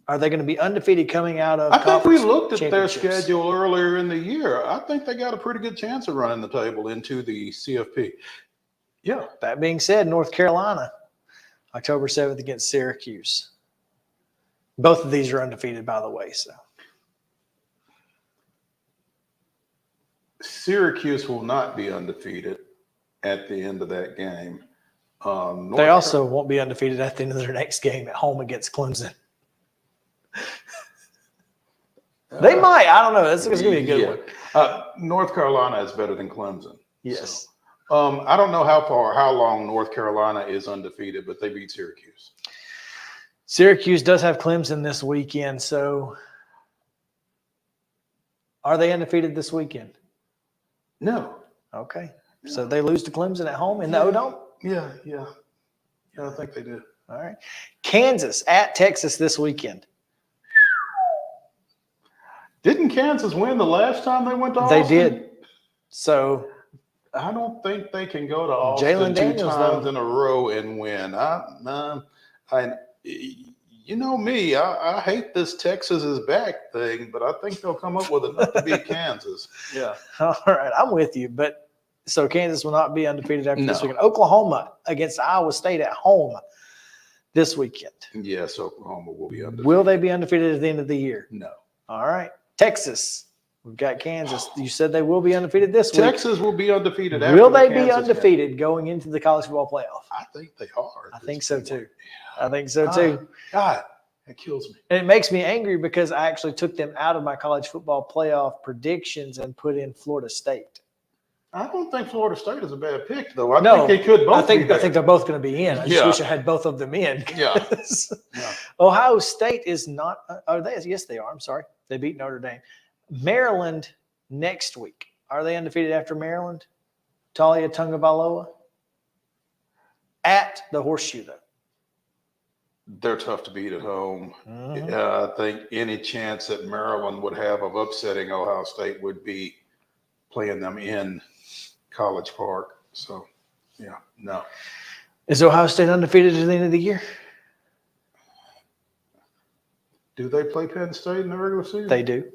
Are they going to be undefeated coming out of I think we looked at their schedule earlier in the year. I think they got a pretty good chance of running the table into the CFP. Yeah. That being said, North Carolina – October 7th against Syracuse. Both of these are undefeated, by the way. So Syracuse will not be undefeated at the end of that game. They also won't be undefeated at the end of their next game at home against Clemson. They might. I don't know. It's going to be a good one. North Carolina is better than Clemson. Yes. So. I don't know how long North Carolina is undefeated, but they beat Syracuse. Syracuse does have Clemson this weekend, so are they undefeated this weekend? No. Okay. So they lose to Clemson at home in the O-Dome? Yeah. I think they do. All right. Kansas at Texas this weekend. Didn't Kansas win the last time they went to They Austin? did. So I don't think they can go to Austin Jalen 2 Daniels, times though. in a row and win. You know me, I hate this Texas is back thing, but I think they'll come up with enough to beat Kansas. Yeah. all right, I'm with you. But so Kansas will not be undefeated after this No. weekend. Oklahoma against Iowa State at home this weekend. Yes, Oklahoma will be undefeated. Will they be undefeated at the end of the year? No. All right. Texas. We've got Kansas. You said they will be undefeated this week. Texas will be undefeated after Will the they be Kansas undefeated going into the college football playoff? game. I think they are. I think so too. I think so too. God, that kills me. And it makes me angry because I actually took them out of my college football playoff predictions and put in Florida State. I don't think Florida State is a bad pick, though. I No, think they could both I think be there. they're both going to be in. I just Yeah. wish I had both of them in. Yeah. Yeah. Ohio State is not. Are they? Yes, they are. I'm sorry. They beat Notre Dame. Maryland next week. Are they undefeated after Maryland? Talia Tungavailoa at the Horseshoe, though. They're tough to beat at home. Mhm. I think any chance that Maryland would have of upsetting Ohio State would be playing them in College Park. So, yeah, no. Is Ohio State undefeated at the end of the year? Do they play Penn State in the regular season? They do.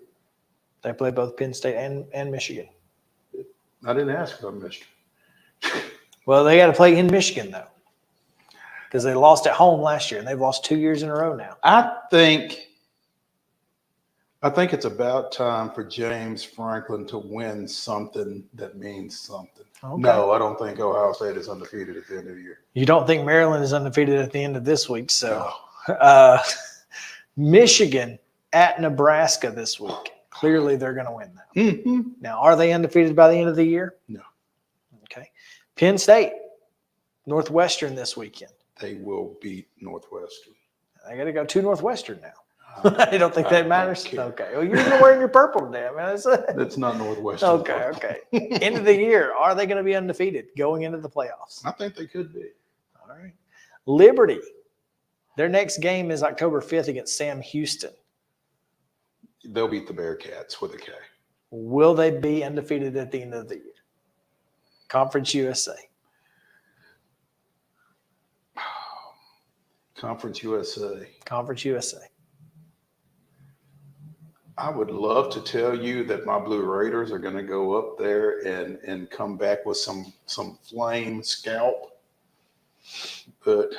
They play both Penn State and Michigan. I didn't ask if I missed. Well, they got to play in Michigan, though, because they lost at home last year, and they've lost 2 years in a row now. I think it's about time for James Franklin to win something that means something. Okay. No, I don't think Ohio State is undefeated at the end of the year. You don't think Maryland is undefeated at the end of this week, so Michigan at Nebraska this week. Clearly, they're going to win that. Mm-hmm. Now, are they undefeated by the end of the year? No. Okay. Penn State, Northwestern this weekend. They will beat Northwestern. I got to go to Northwestern now. I don't think that matters. care. Okay. Well, you're wearing your purple today. I mean, That's not Northwestern. okay. End of the year, are they going to be undefeated going into the playoffs? I think they could be. All right. Liberty, their next game is October 5th against Sam Houston. They'll beat the Bearcats with a K. Will they be undefeated at the end of the year? Conference USA. Conference USA. Conference USA. I would love to tell you that my Blue Raiders are going to go up there and come back with some flame scalp, but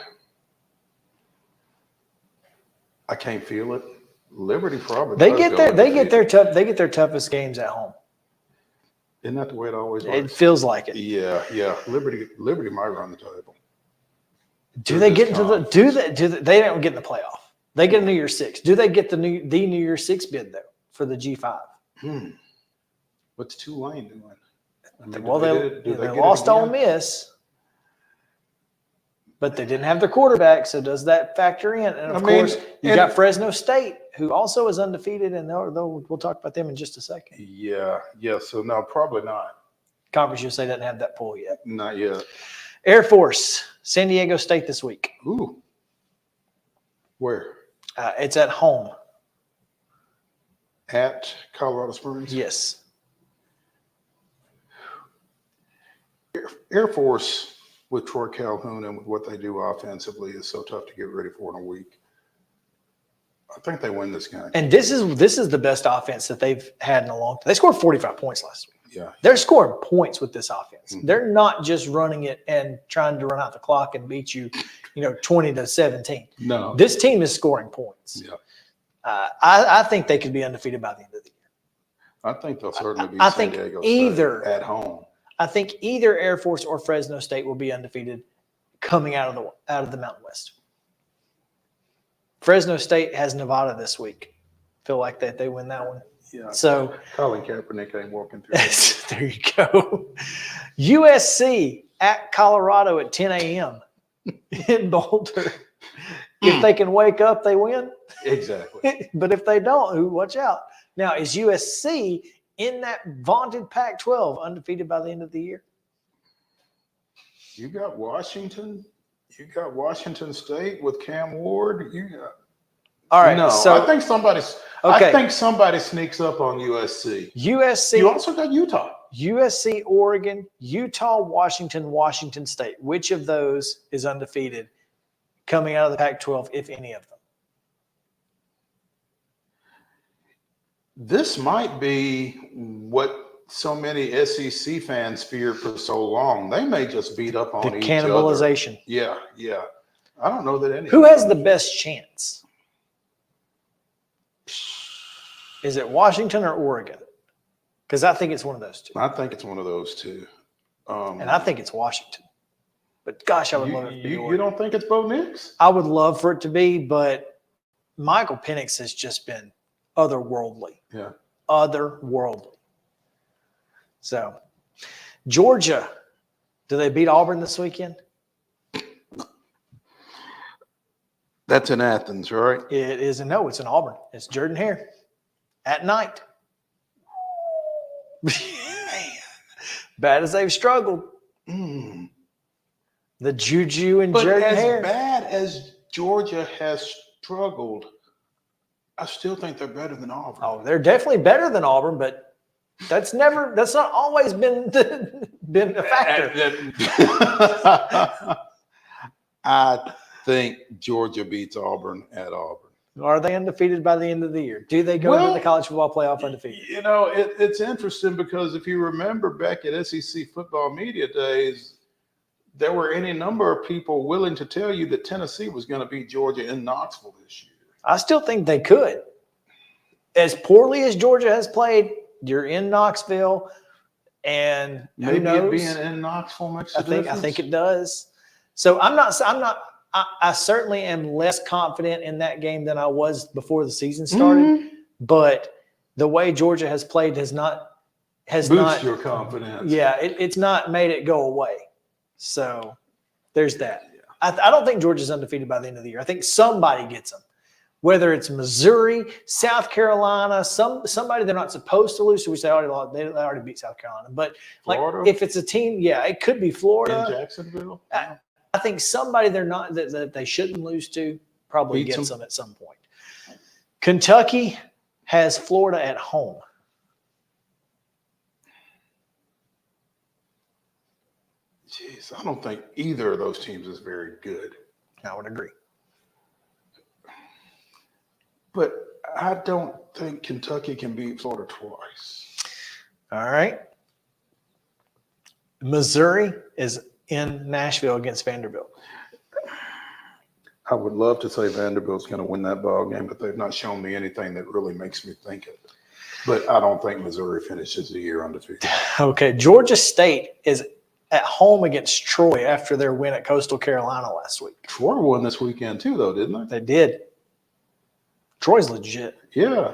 I can't feel it. Liberty probably They does get go their undefeated. they get their toughest games at home. Isn't that the way it always It works? feels like it. Yeah. Liberty might run the table. Do they get into they don't get in the playoff. They get a New Year's Six. Do they get the New Year's Six bid though for the G5? What's Tulane doing? I mean, Well, do they get it lost again? Ole Miss, but they didn't have their quarterback. So does that factor in? And of course, you got Fresno State, who also is undefeated, and we'll talk about them in just a second. Yeah. So no, probably not. Conference USA doesn't have that pool yet. Not yet. Air Force, San Diego State this week. Ooh. Where? It's at home. At Colorado Springs? Yes. Air Force with Troy Calhoun and with what they do offensively is so tough to get ready for in a week. I think they win this game. And this is the best offense that they've had in a long time. They scored 45 points last week. Yeah. They're scoring points with this offense. Mm-hmm. They're not just running it and trying to run out the clock and beat you, 20-17. No. This team is scoring points. Yeah. I think they could be undefeated by the end of the year. I think they'll certainly be I San think Diego either- State at home. I think either Air Force or Fresno State will be undefeated coming out of the Mountain West. Fresno State has Nevada this week. Feel like that they win that one. Yeah. So Colin Kaepernick ain't walking through. there you go. USC at Colorado at 10 a.m. in Boulder. If they can wake up, they win. Exactly. But if they don't, watch out. Now, is USC in that vaunted Pac-12 undefeated by the end of the year? You got Washington. You got Washington State with Cam Ward. You got. All right. No, so I think somebody sneaks up on USC. USC. You also got Utah. USC, Oregon, Utah, Washington, Washington State. Which of those is undefeated coming out of the Pac-12, if any of them? This might be what so many SEC fans feared for so long. They may just beat up on each other. Cannibalization. Yeah. I don't know that any. Who has the best chance? Is it Washington or Oregon? Because I think it's one of those two. I think it's one of those two. And I think it's Washington. But gosh, I would love it to be Oregon. You don't think it's Bo Nix? I would love for it to be, but Michael Penix has just been otherworldly. Yeah. Otherworldly. So, Georgia, do they beat Auburn this weekend? That's in Athens, right? It is. No, it's in Auburn. It's Jordan Hare at night. Bad as they've struggled. The juju and Jordan Hare. As bad as Georgia has struggled, I still think they're better than Auburn. Oh, they're definitely better than Auburn, but that's not always been a factor. I think Georgia beats Auburn at Auburn. Are they undefeated by the end of the year? Do they go to the college football playoff undefeated? You know, it's interesting because if you remember back at SEC football media days, there were any number of people willing to tell you that Tennessee was going to beat Georgia in Knoxville this year. I still think they could. As poorly as Georgia has played, you're in Knoxville, and who knows? Maybe being in Knoxville makes a difference. I think it does. So I certainly am less confident in that game than I was before the season started. But the way Georgia has played has not your confidence. Yeah, it's not made it go away. So there's that. Yeah. I don't think Georgia's undefeated by the end of the year. I think somebody gets them. Whether it's Missouri, South Carolina, somebody they're not supposed to lose to, which they already lost. They already beat South Carolina. But Florida? If it's a team, it could be Florida. In Jacksonville? I think somebody they're not that they shouldn't lose to probably gets them at some point. Kentucky has Florida at home. Jeez, I don't think either of those teams is very good. I would agree. But I don't think Kentucky can beat Florida twice. All right. Missouri is in Nashville against Vanderbilt. I would love to say Vanderbilt's going to win that ball game, but they've not shown me anything that really makes me think it. But I don't think Missouri finishes the year undefeated. Okay. Georgia State is at home against Troy after their win at Coastal Carolina last week. Troy won this weekend too, though, didn't they? They did. Troy's legit. Yeah.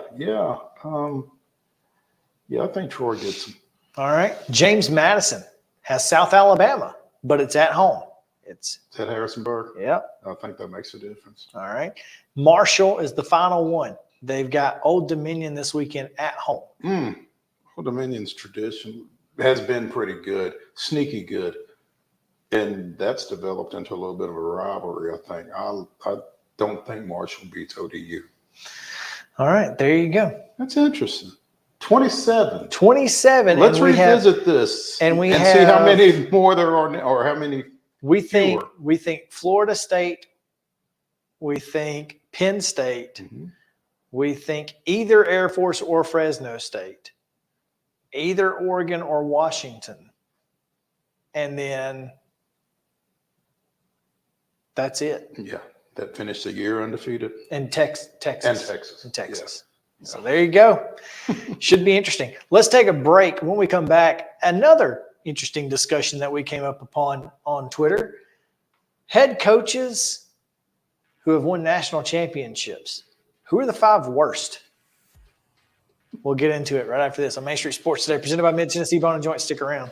I think Troy gets them. All right. James Madison has South Alabama, but it's at home. It's at Harrisonburg? Yep. I think that makes a difference. All right. Marshall is the final one. They've got Old Dominion this weekend at home. Old Dominion's tradition has been pretty good, sneaky good. And that's developed into a little bit of a rivalry, I think. I don't think Marshall beats ODU. All right. There you go. That's interesting. 27. 27. Let's revisit this and see how many more there are, or how many we think. We think Florida State. We think Penn State. We think either Air Force or Fresno State, either Oregon or Washington, and then that's it. Yeah, that finished the year undefeated. And Texas. And Texas. Yeah. So there you go. Should be interesting. Let's take a break. When we come back, another interesting discussion that we came up upon on Twitter. Head coaches who have won national championships. Who are the 5 worst? We'll get into it right after this on Main Street Sports Today, presented by Mid-Tennessee Bone & Joint. Stick around.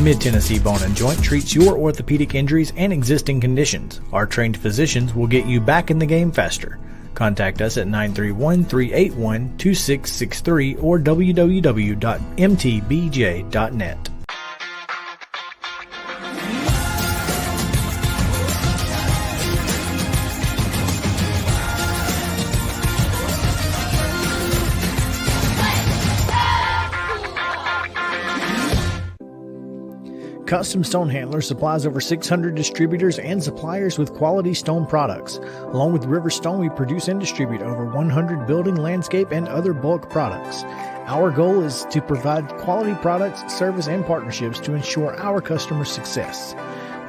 Mid-Tennessee Bone and Joint treats your orthopedic injuries and existing conditions. Our trained physicians will get you back in the game faster. Contact us at 931-381-2663 or www.mtbj.net. Custom Stone Handler supplies over 600 distributors and suppliers with quality stone products. Along with River Stone, we produce and distribute over 100 building, landscape, and other bulk products. Our goal is to provide quality products, service, and partnerships to ensure our customers' success.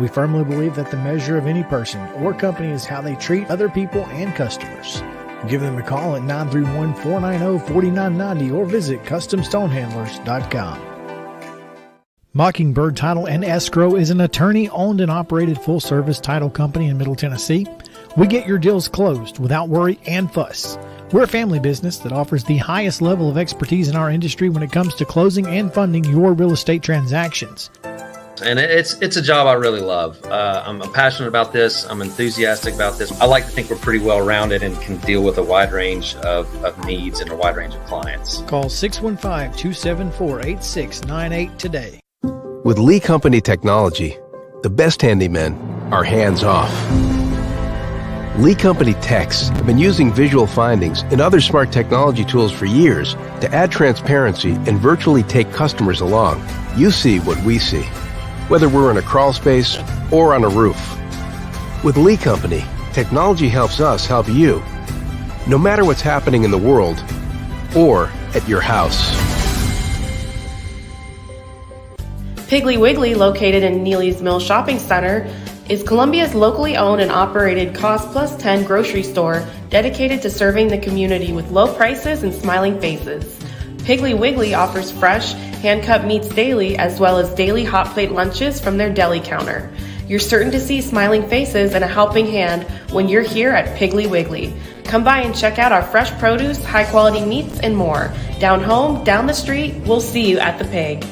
We firmly believe that the measure of any person or company is how they treat other people and customers. Give them a call at 931-490-4990 or visit CustomStonehandlers.com. Mockingbird Title and Escrow is an attorney-owned and operated full-service title company in Middle Tennessee. We get your deals closed without worry and fuss. We're a family business that offers the highest level of expertise in our industry when it comes to closing and funding your real estate transactions. And it's a job I really love. I'm passionate about this. I'm enthusiastic about this. I like to think we're pretty well-rounded and can deal with a wide range of needs and a wide range of clients. Call 615-274-8698 today. With Lee Company technology, the best handymen are hands-off. Lee Company techs have been using visual findings and other smart technology tools for years to add transparency and virtually take customers along. You see what we see, whether we're in a crawl space or on a roof. With Lee Company, technology helps us help you, no matter what's happening in the world or at your house. Piggly Wiggly, located in Neely's Mill Shopping Center, is Columbia's locally owned and operated Cost Plus 10 grocery store dedicated to serving the community with low prices and smiling faces. Piggly Wiggly offers fresh, hand-cut meats daily as well as daily hot plate lunches from their deli counter. You're certain to see smiling faces and a helping hand when you're here at Piggly Wiggly. Come by and check out our fresh produce, high-quality meats, and more. Down home, down the street, we'll see you at the Pig.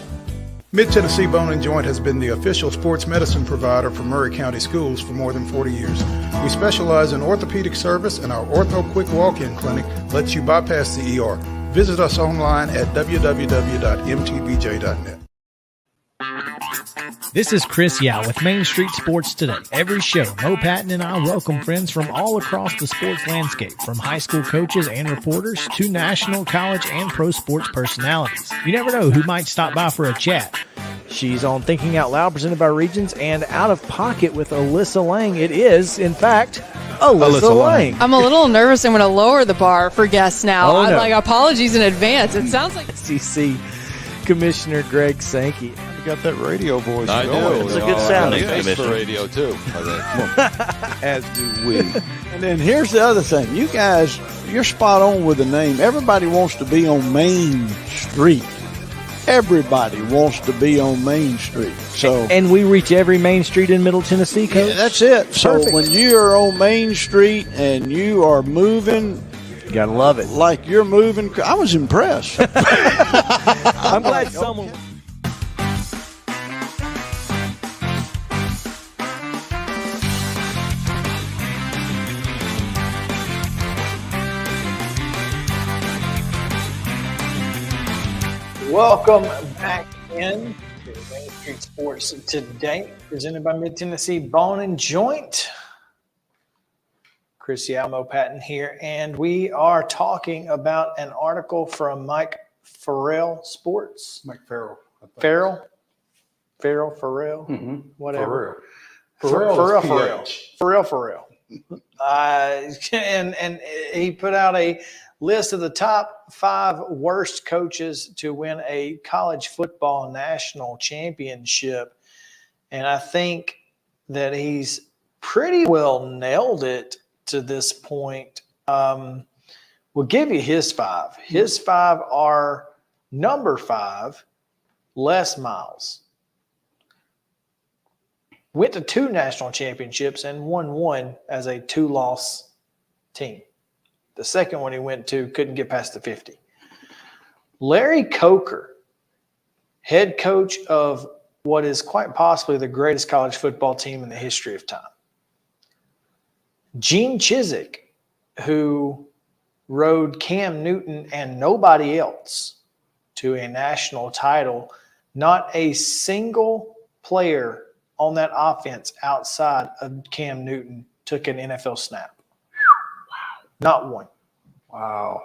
Mid-Tennessee Bone and Joint has been the official sports medicine provider for Maury County Schools for more than 40 years. We specialize in orthopedic service, and our Ortho Quick Walk-In Clinic lets you bypass the ER. Visit us online at www.mtbj.net. This is Chris Yao with Main Street Sports Today. Every show, Mo Patton and I welcome friends from all across the sports landscape, from high school coaches and reporters to national, college, and pro sports personalities. You never know who might stop by for a chat. She's on Thinking Out Loud, presented by Regions, and Out of Pocket with Alyssa Lang. It is, in fact, Alyssa Lang. I'm a little nervous. I'm going to lower the bar for guests now. Oh, no. Apologies in advance. It sounds like SEC Commissioner Greg Sankey. You got that radio voice. I do. It's a good sounding. Thanks for radio too. As do we. And then here's the other thing. You guys, you're spot on with the name. Everybody wants to be on Main Street. Everybody wants to be on Main Street. So, and we reach every main street in Middle Tennessee, Coach? Yeah, that's it. So Perfect. when you are on Main Street and you are moving, you gotta love it. Like you're moving. I was impressed. I'm glad someone. Welcome back in to Main Street Sports Today, presented by Mid-Tennessee Bone and Joint. Chris Yao, Patton here, and we are talking about an article from Mike Farrell Sports. Mike Farrell. Farrell? Mm-hmm. Whatever. Farrell. And he put out a list of the top 5 worst coaches to win a college football national championship. And I think that he's pretty well nailed it to this point. We'll give you his 5. His 5 are number 5, Les Miles. Went to 2 national championships and won 1 as a 2-loss team. The second one he went to couldn't get past the 50. Larry Coker, head coach of what is quite possibly the greatest college football team in the history of time. Gene Chizik, who rode Cam Newton and nobody else to a national title, not a single player on that offense outside of Cam Newton took an NFL snap. Wow. Not one. Wow.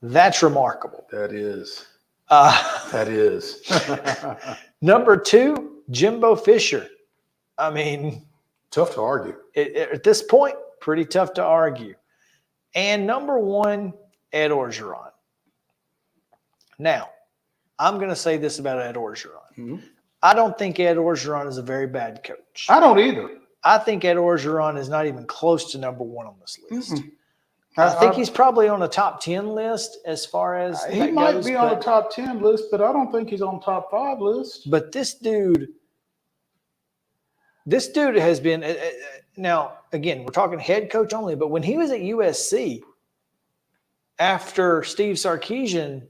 That's remarkable. That is. That is. Number 2, Jimbo Fisher. I mean, tough to argue. At this point, pretty tough to argue. And number 1, Ed Orgeron. Now, I'm going to say this about Ed Orgeron. Mm-hmm. I don't think Ed Orgeron is a very bad coach. I don't either. I think Ed Orgeron is not even close to number 1 on this list. Mm-mm. I think he's probably on a top 10 list as far as he might be on a top 10 list, but I don't think he's on top 5 list. But this dude has been now, again, we're talking head coach only, but when he was at USC after Steve Sarkisian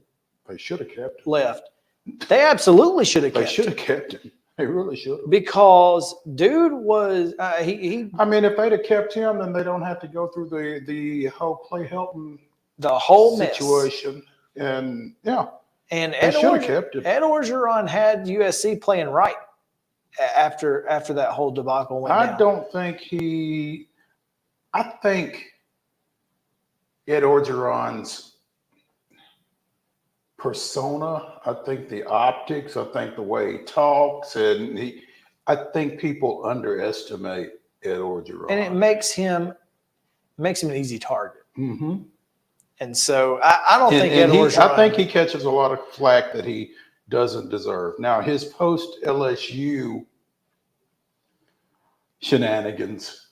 they should have kept him. Left, they absolutely should have kept him. They should have kept him. They really should have. Because dude was he I mean, if they'd have kept him, then they don't have to go through the whole Clay Helton situation. Mess. And yeah. And they should have kept him. Ed Orgeron had USC playing right after that whole debacle went down. I think Ed Orgeron's persona, I think the optics, I think the way he talks, and I think people underestimate Ed Orgeron. And it makes him an easy target. Mm-hmm. And so I don't think Ed Orgeron. I think he catches a lot of flack that he doesn't deserve. Now, his post LSU shenanigans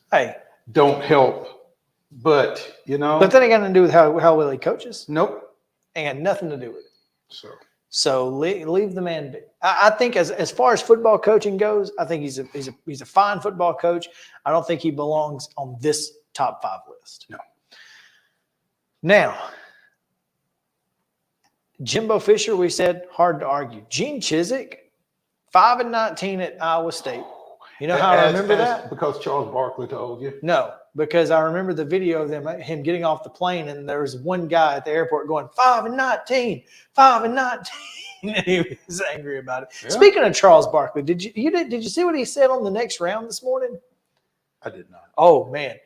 don't help, but But that ain't got nothing to do with how well he coaches. Nope. Ain't got nothing to do with it. So leave the man be. I think as far as football coaching goes, I think he's a fine football coach. I don't think he belongs on this top 5 list. No. Now, Jimbo Fisher, we said, hard to argue. Gene Chizik, 5-19 at Iowa State. You know how I remember that? Because Charles Barkley told you? No, because I remember the video of him getting off the plane, and there was one guy at the airport going, 5-19, 5-19. And he was angry about it. Yeah. Speaking of Charles Barkley, did you see what he said on the next round this morning? I did not. Oh, man.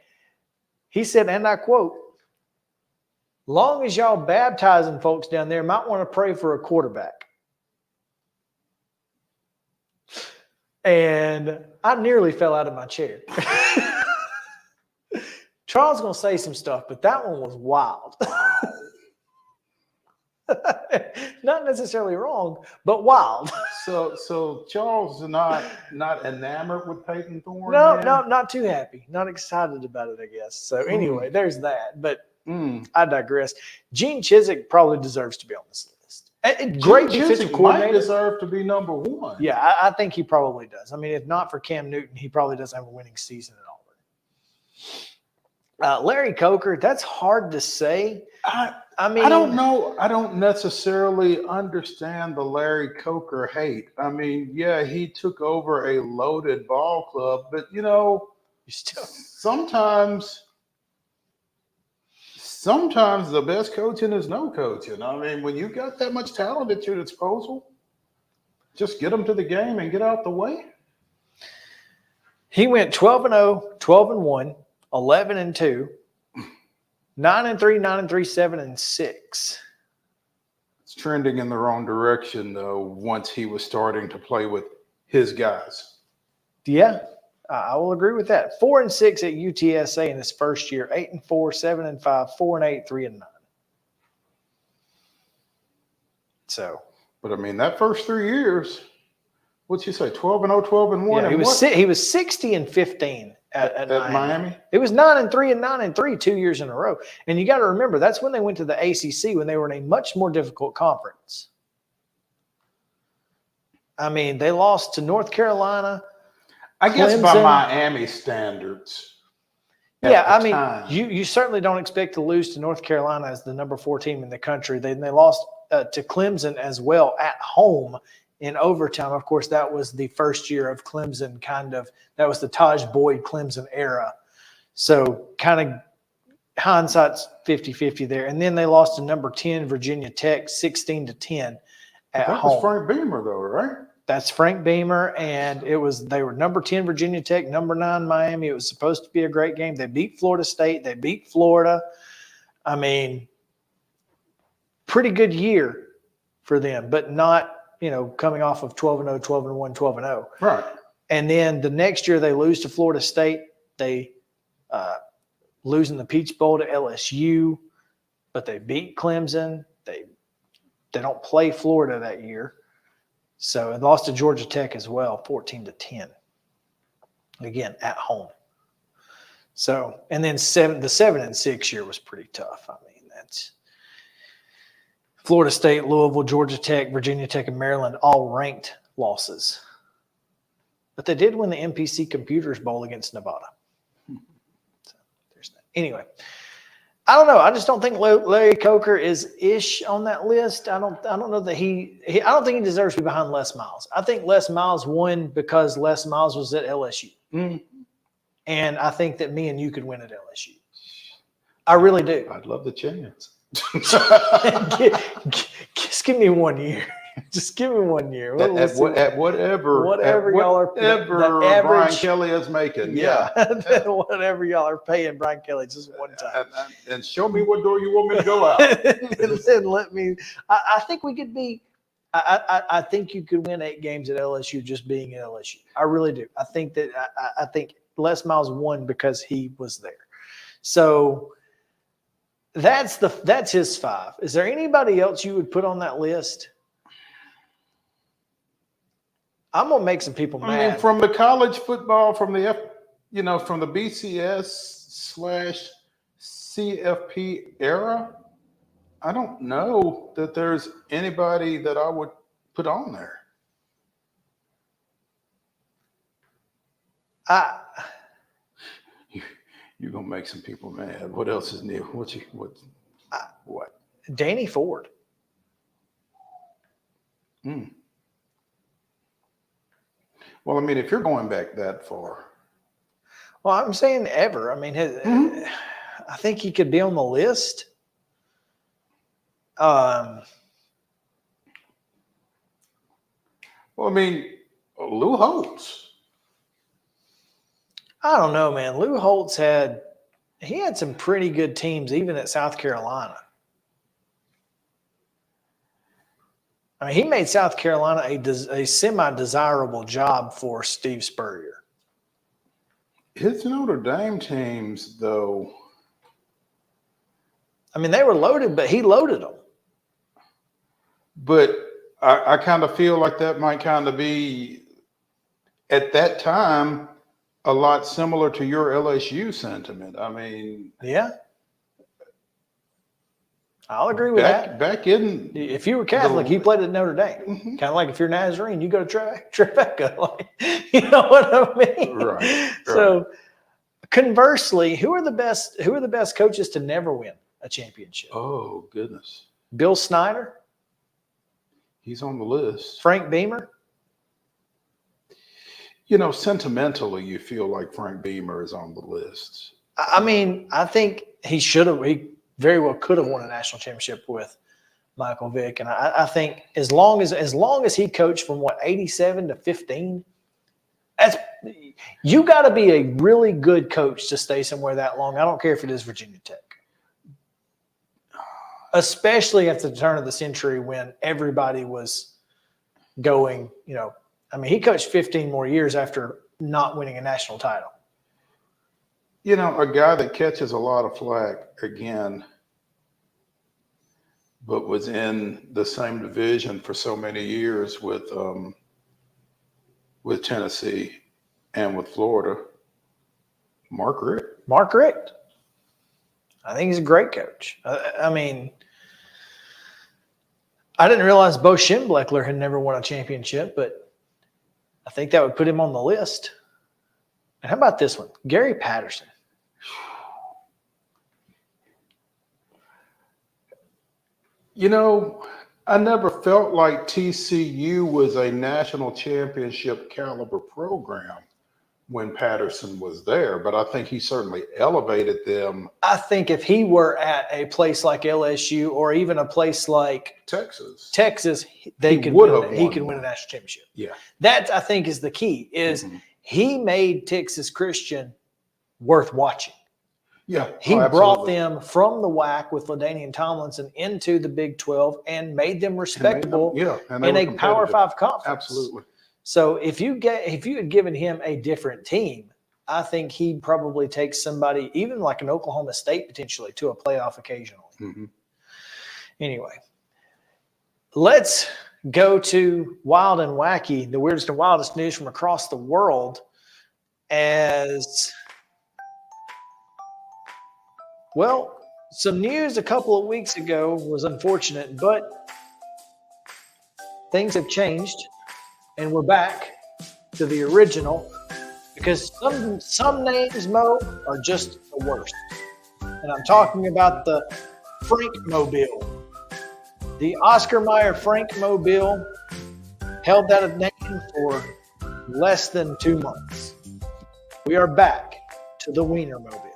He said, and I quote, "Long as y'all baptizing folks down there, might want to pray for a quarterback." And I nearly fell out of my chair. Charles going to say some stuff, but that one was wild. Not necessarily wrong, but wild. So Charles is not enamored with Peyton Thorne? No, not too happy. Not excited about it, I guess. So anyway, there's that. But I digress. Gene Chizik probably deserves to be on this list. Great defensive coordinator. Might deserve to be number 1. Yeah, I think he probably does. I mean, if not for Cam Newton, he probably doesn't have a winning season at all. Larry Coker, that's hard to say. I mean, I don't know. I don't necessarily understand the Larry Coker hate. I mean, yeah, he took over a loaded ball club, but sometimes the best coaching is no coaching. I mean, when you got that much talent at your disposal, just get them to the game and get out the way. He went 12-0, 12-1, 11-2, 9-3, 9-3, 7-6. It's trending in the wrong direction, though, once he was starting to play with his guys. Yeah, I will agree with that. 4-6 at UTSA in his first year, 8-4, 7-5, 4-8, 3-9. So, but I mean, that first 3 years, what'd you say? 12-0, 12-1. Yeah, he was 60-15 at Miami. It was 9-3 and 9-3 2 years in a row. And you got to remember, that's when they went to the ACC, when they were in a much more difficult conference. I mean, they lost to North Carolina. I guess by Miami standards. Yeah, I mean, you certainly don't expect to lose to North Carolina as the number 4 team in the country. They lost to Clemson as well at home in overtime. Of course, that was the first year of Clemson that was the Taj Boyd Clemson era. So kind of hindsight's 50-50 there. And then they lost to number 10 Virginia Tech 16-10 at home. That was Frank Beamer though, right? That's Frank Beamer, and they were number 10 Virginia Tech, number 9 Miami. It was supposed to be a great game. They beat Florida State. They beat Florida. I mean, pretty good year for them, but not, coming off of 12-0, 12-1, 12-0. Right. And then the next year they lose to Florida State. They lose in the Peach Bowl to LSU, but they beat Clemson. They don't play Florida that year. So it lost to Georgia Tech as well, 14-10. Again, at home. So, and then the 7-6 year was pretty tough. I mean, that's Florida State, Louisville, Georgia Tech, Virginia Tech, and Maryland, all ranked losses. But they did win the MPC Computers Bowl against Nevada. So there's that. Anyway, I don't know. I just don't think Larry Coker is ish on that list. I don't know that I don't think he deserves to be behind Les Miles. I think Les Miles won because Les Miles was at LSU. Mm. And I think that me and you could win at LSU. I really do. I'd love the chance. Just give me 1 year. Just give me 1 year. At whatever y'all are Brian Kelly is making. Yeah. Whatever y'all are paying Brian Kelly just one time. And show me what door you want me to go out. And then let me. I think we could be. I think you could win 8 games at LSU just being at LSU. I really do. I think that. I think Les Miles won because he was there. So that's his 5. Is there anybody else you would put on that list? I'm gonna make some people mad. I mean, from the college football, from the from the BCS/CFP era, I don't know that there's anybody that I would put on there. You're gonna make some people mad. What else is new? What? Danny Ford. Well, I mean, if you're going back that far. Well, I'm saying ever. I mean, I think he could be on the list. Well, I mean, Lou Holtz. I don't know, man. Lou Holtz had some pretty good teams, even at South Carolina. I mean, he made South Carolina a semi-desirable job for Steve Spurrier. His Notre Dame teams, though. I mean, they were loaded, but he loaded them. But I kind of feel like that might kind of be, at that time, a lot similar to your LSU sentiment. I mean. Yeah. I'll agree with that. Back in. If you were Catholic, you played at Notre Dame. Mm-hmm. Kind of like if you're Nazarene, you go to TREVECCA. Like, you know what I mean? Right. So, conversely, who are the best coaches to never win a championship? Oh, goodness. Bill Snyder? He's on the list. Frank Beamer? Sentimentally, you feel like Frank Beamer is on the list. I mean, I think he should have. He very well could have won a national championship with Michael Vick, and I think as long as he coached from 87 to 15, you got to be a really good coach to stay somewhere that long. I don't care if it is Virginia Tech, especially at the turn of the century when everybody was going. I mean, he coached 15 more years after not winning a national title. A guy that catches a lot of flack again, but was in the same division for so many years with Tennessee and with Florida, Mark Richt. Mark Richt. I think he's a great coach. I mean, I didn't realize Bo Schembechler had never won a championship, but I think that would put him on the list. And how about this one? Gary Patterson. I never felt like TCU was a national championship caliber program when Patterson was there, but I think he certainly elevated them. I think if he were at a place like LSU or even a place like Texas, he could win a national championship. Yeah. That, I think, is the key, is he made Texas Christian worth watching. Yeah. He brought them from the WAC with LaDainian Tomlinson into the Big 12 and made them respectable in a Power 5 conference. Absolutely. So if you had given him a different team, I think he'd probably take somebody, even like an Oklahoma State potentially, to a playoff occasionally. Mm-hmm. Anyway, let's go to Wild and Wacky, the weirdest and wildest news from across the world. Well, some news a couple of weeks ago was unfortunate, but things have changed, and we're back to the original because some names, Mo, are just the worst. And I'm talking about the Frankmobile. The Oscar Mayer Frankmobile held that name for less than 2 months. We are back to the Wienermobile,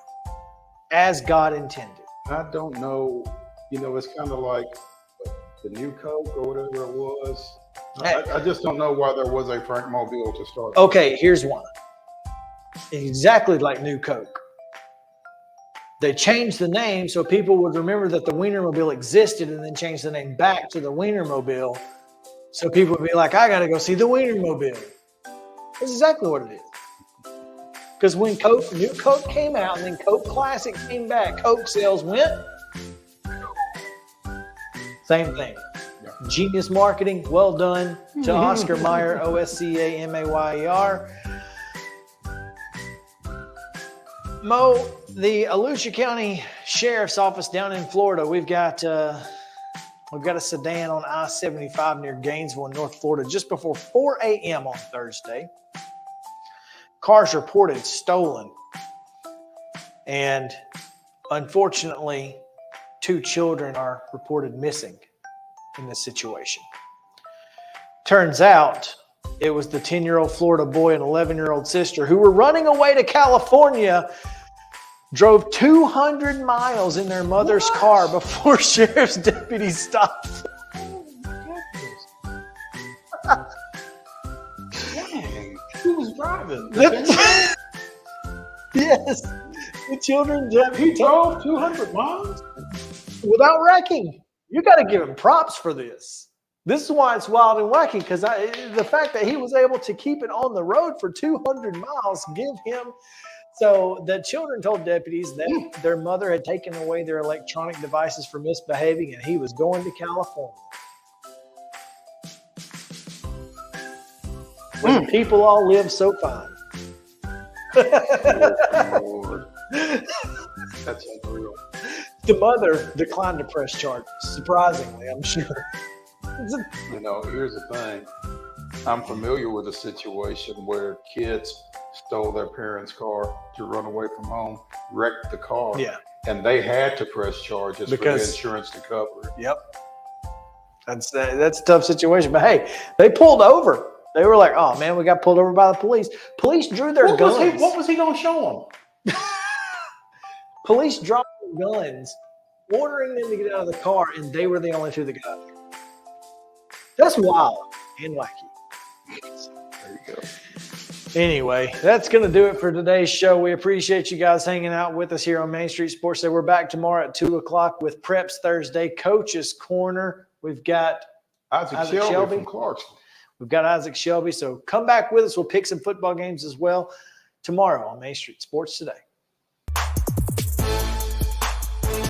as God intended. I don't know, it's kind of like the new Coke or whatever it was. I just don't know why there was a Frankmobile to start. Okay, here's one. Exactly like New Coke. They changed the name so people would remember that the Wienermobile existed, and then changed the name back to the Wienermobile so people would be like, I got to go see the Wienermobile. That's exactly what it is. Because when New Coke came out and then Coke Classic came back, Coke sales went. Same thing. Yeah. Genius marketing. Well done to Oscar Mayer, OSCAMAYER. Mo, the Volusia County Sheriff's Office down in Florida, we've got a sedan on I-75 near Gainesville in North Florida just before 4 a.m. on Thursday. Cars reported stolen, and unfortunately, 2 children are reported missing in this situation. Turns out it was the 10-year-old Florida boy and 11-year-old sister who were running away to California, drove 200 miles in their mother's car before sheriff's deputies stopped. Who was driving? Yes. The children, he drove 200 miles? Without wrecking. You got to give him props for this. This is why it's wild and wacky, because the fact that he was able to keep it on the road for 200 miles give him. So the children told deputies that their mother had taken away their electronic devices for misbehaving, and he was going to California. When people all live so fine. Lord. That's unreal. The mother declined to press charges, surprisingly, I'm sure. Here's the thing. I'm familiar with a situation where kids stole their parents' car to run away from home, wrecked the car, and they had to press charges for the insurance to cover it. Yep. That's a tough situation. But hey, they pulled over. They were like, oh, man, we got pulled over by the police. Police drew their guns. What was he going to show them? Police dropped their guns, ordering them to get out of the car, and they were the only 2 that got out. That's wild and wacky. There you go. Anyway, that's going to do it for today's show. We appreciate you guys hanging out with us here on Main Street Sports Day. We're back tomorrow at 2 o'clock with Preps Thursday, Coach's Corner. We've got Isaac Shelby from Clarksville. We've got Isaac Shelby. So come back with us. We'll pick some football games as well tomorrow on Main Street Sports Today.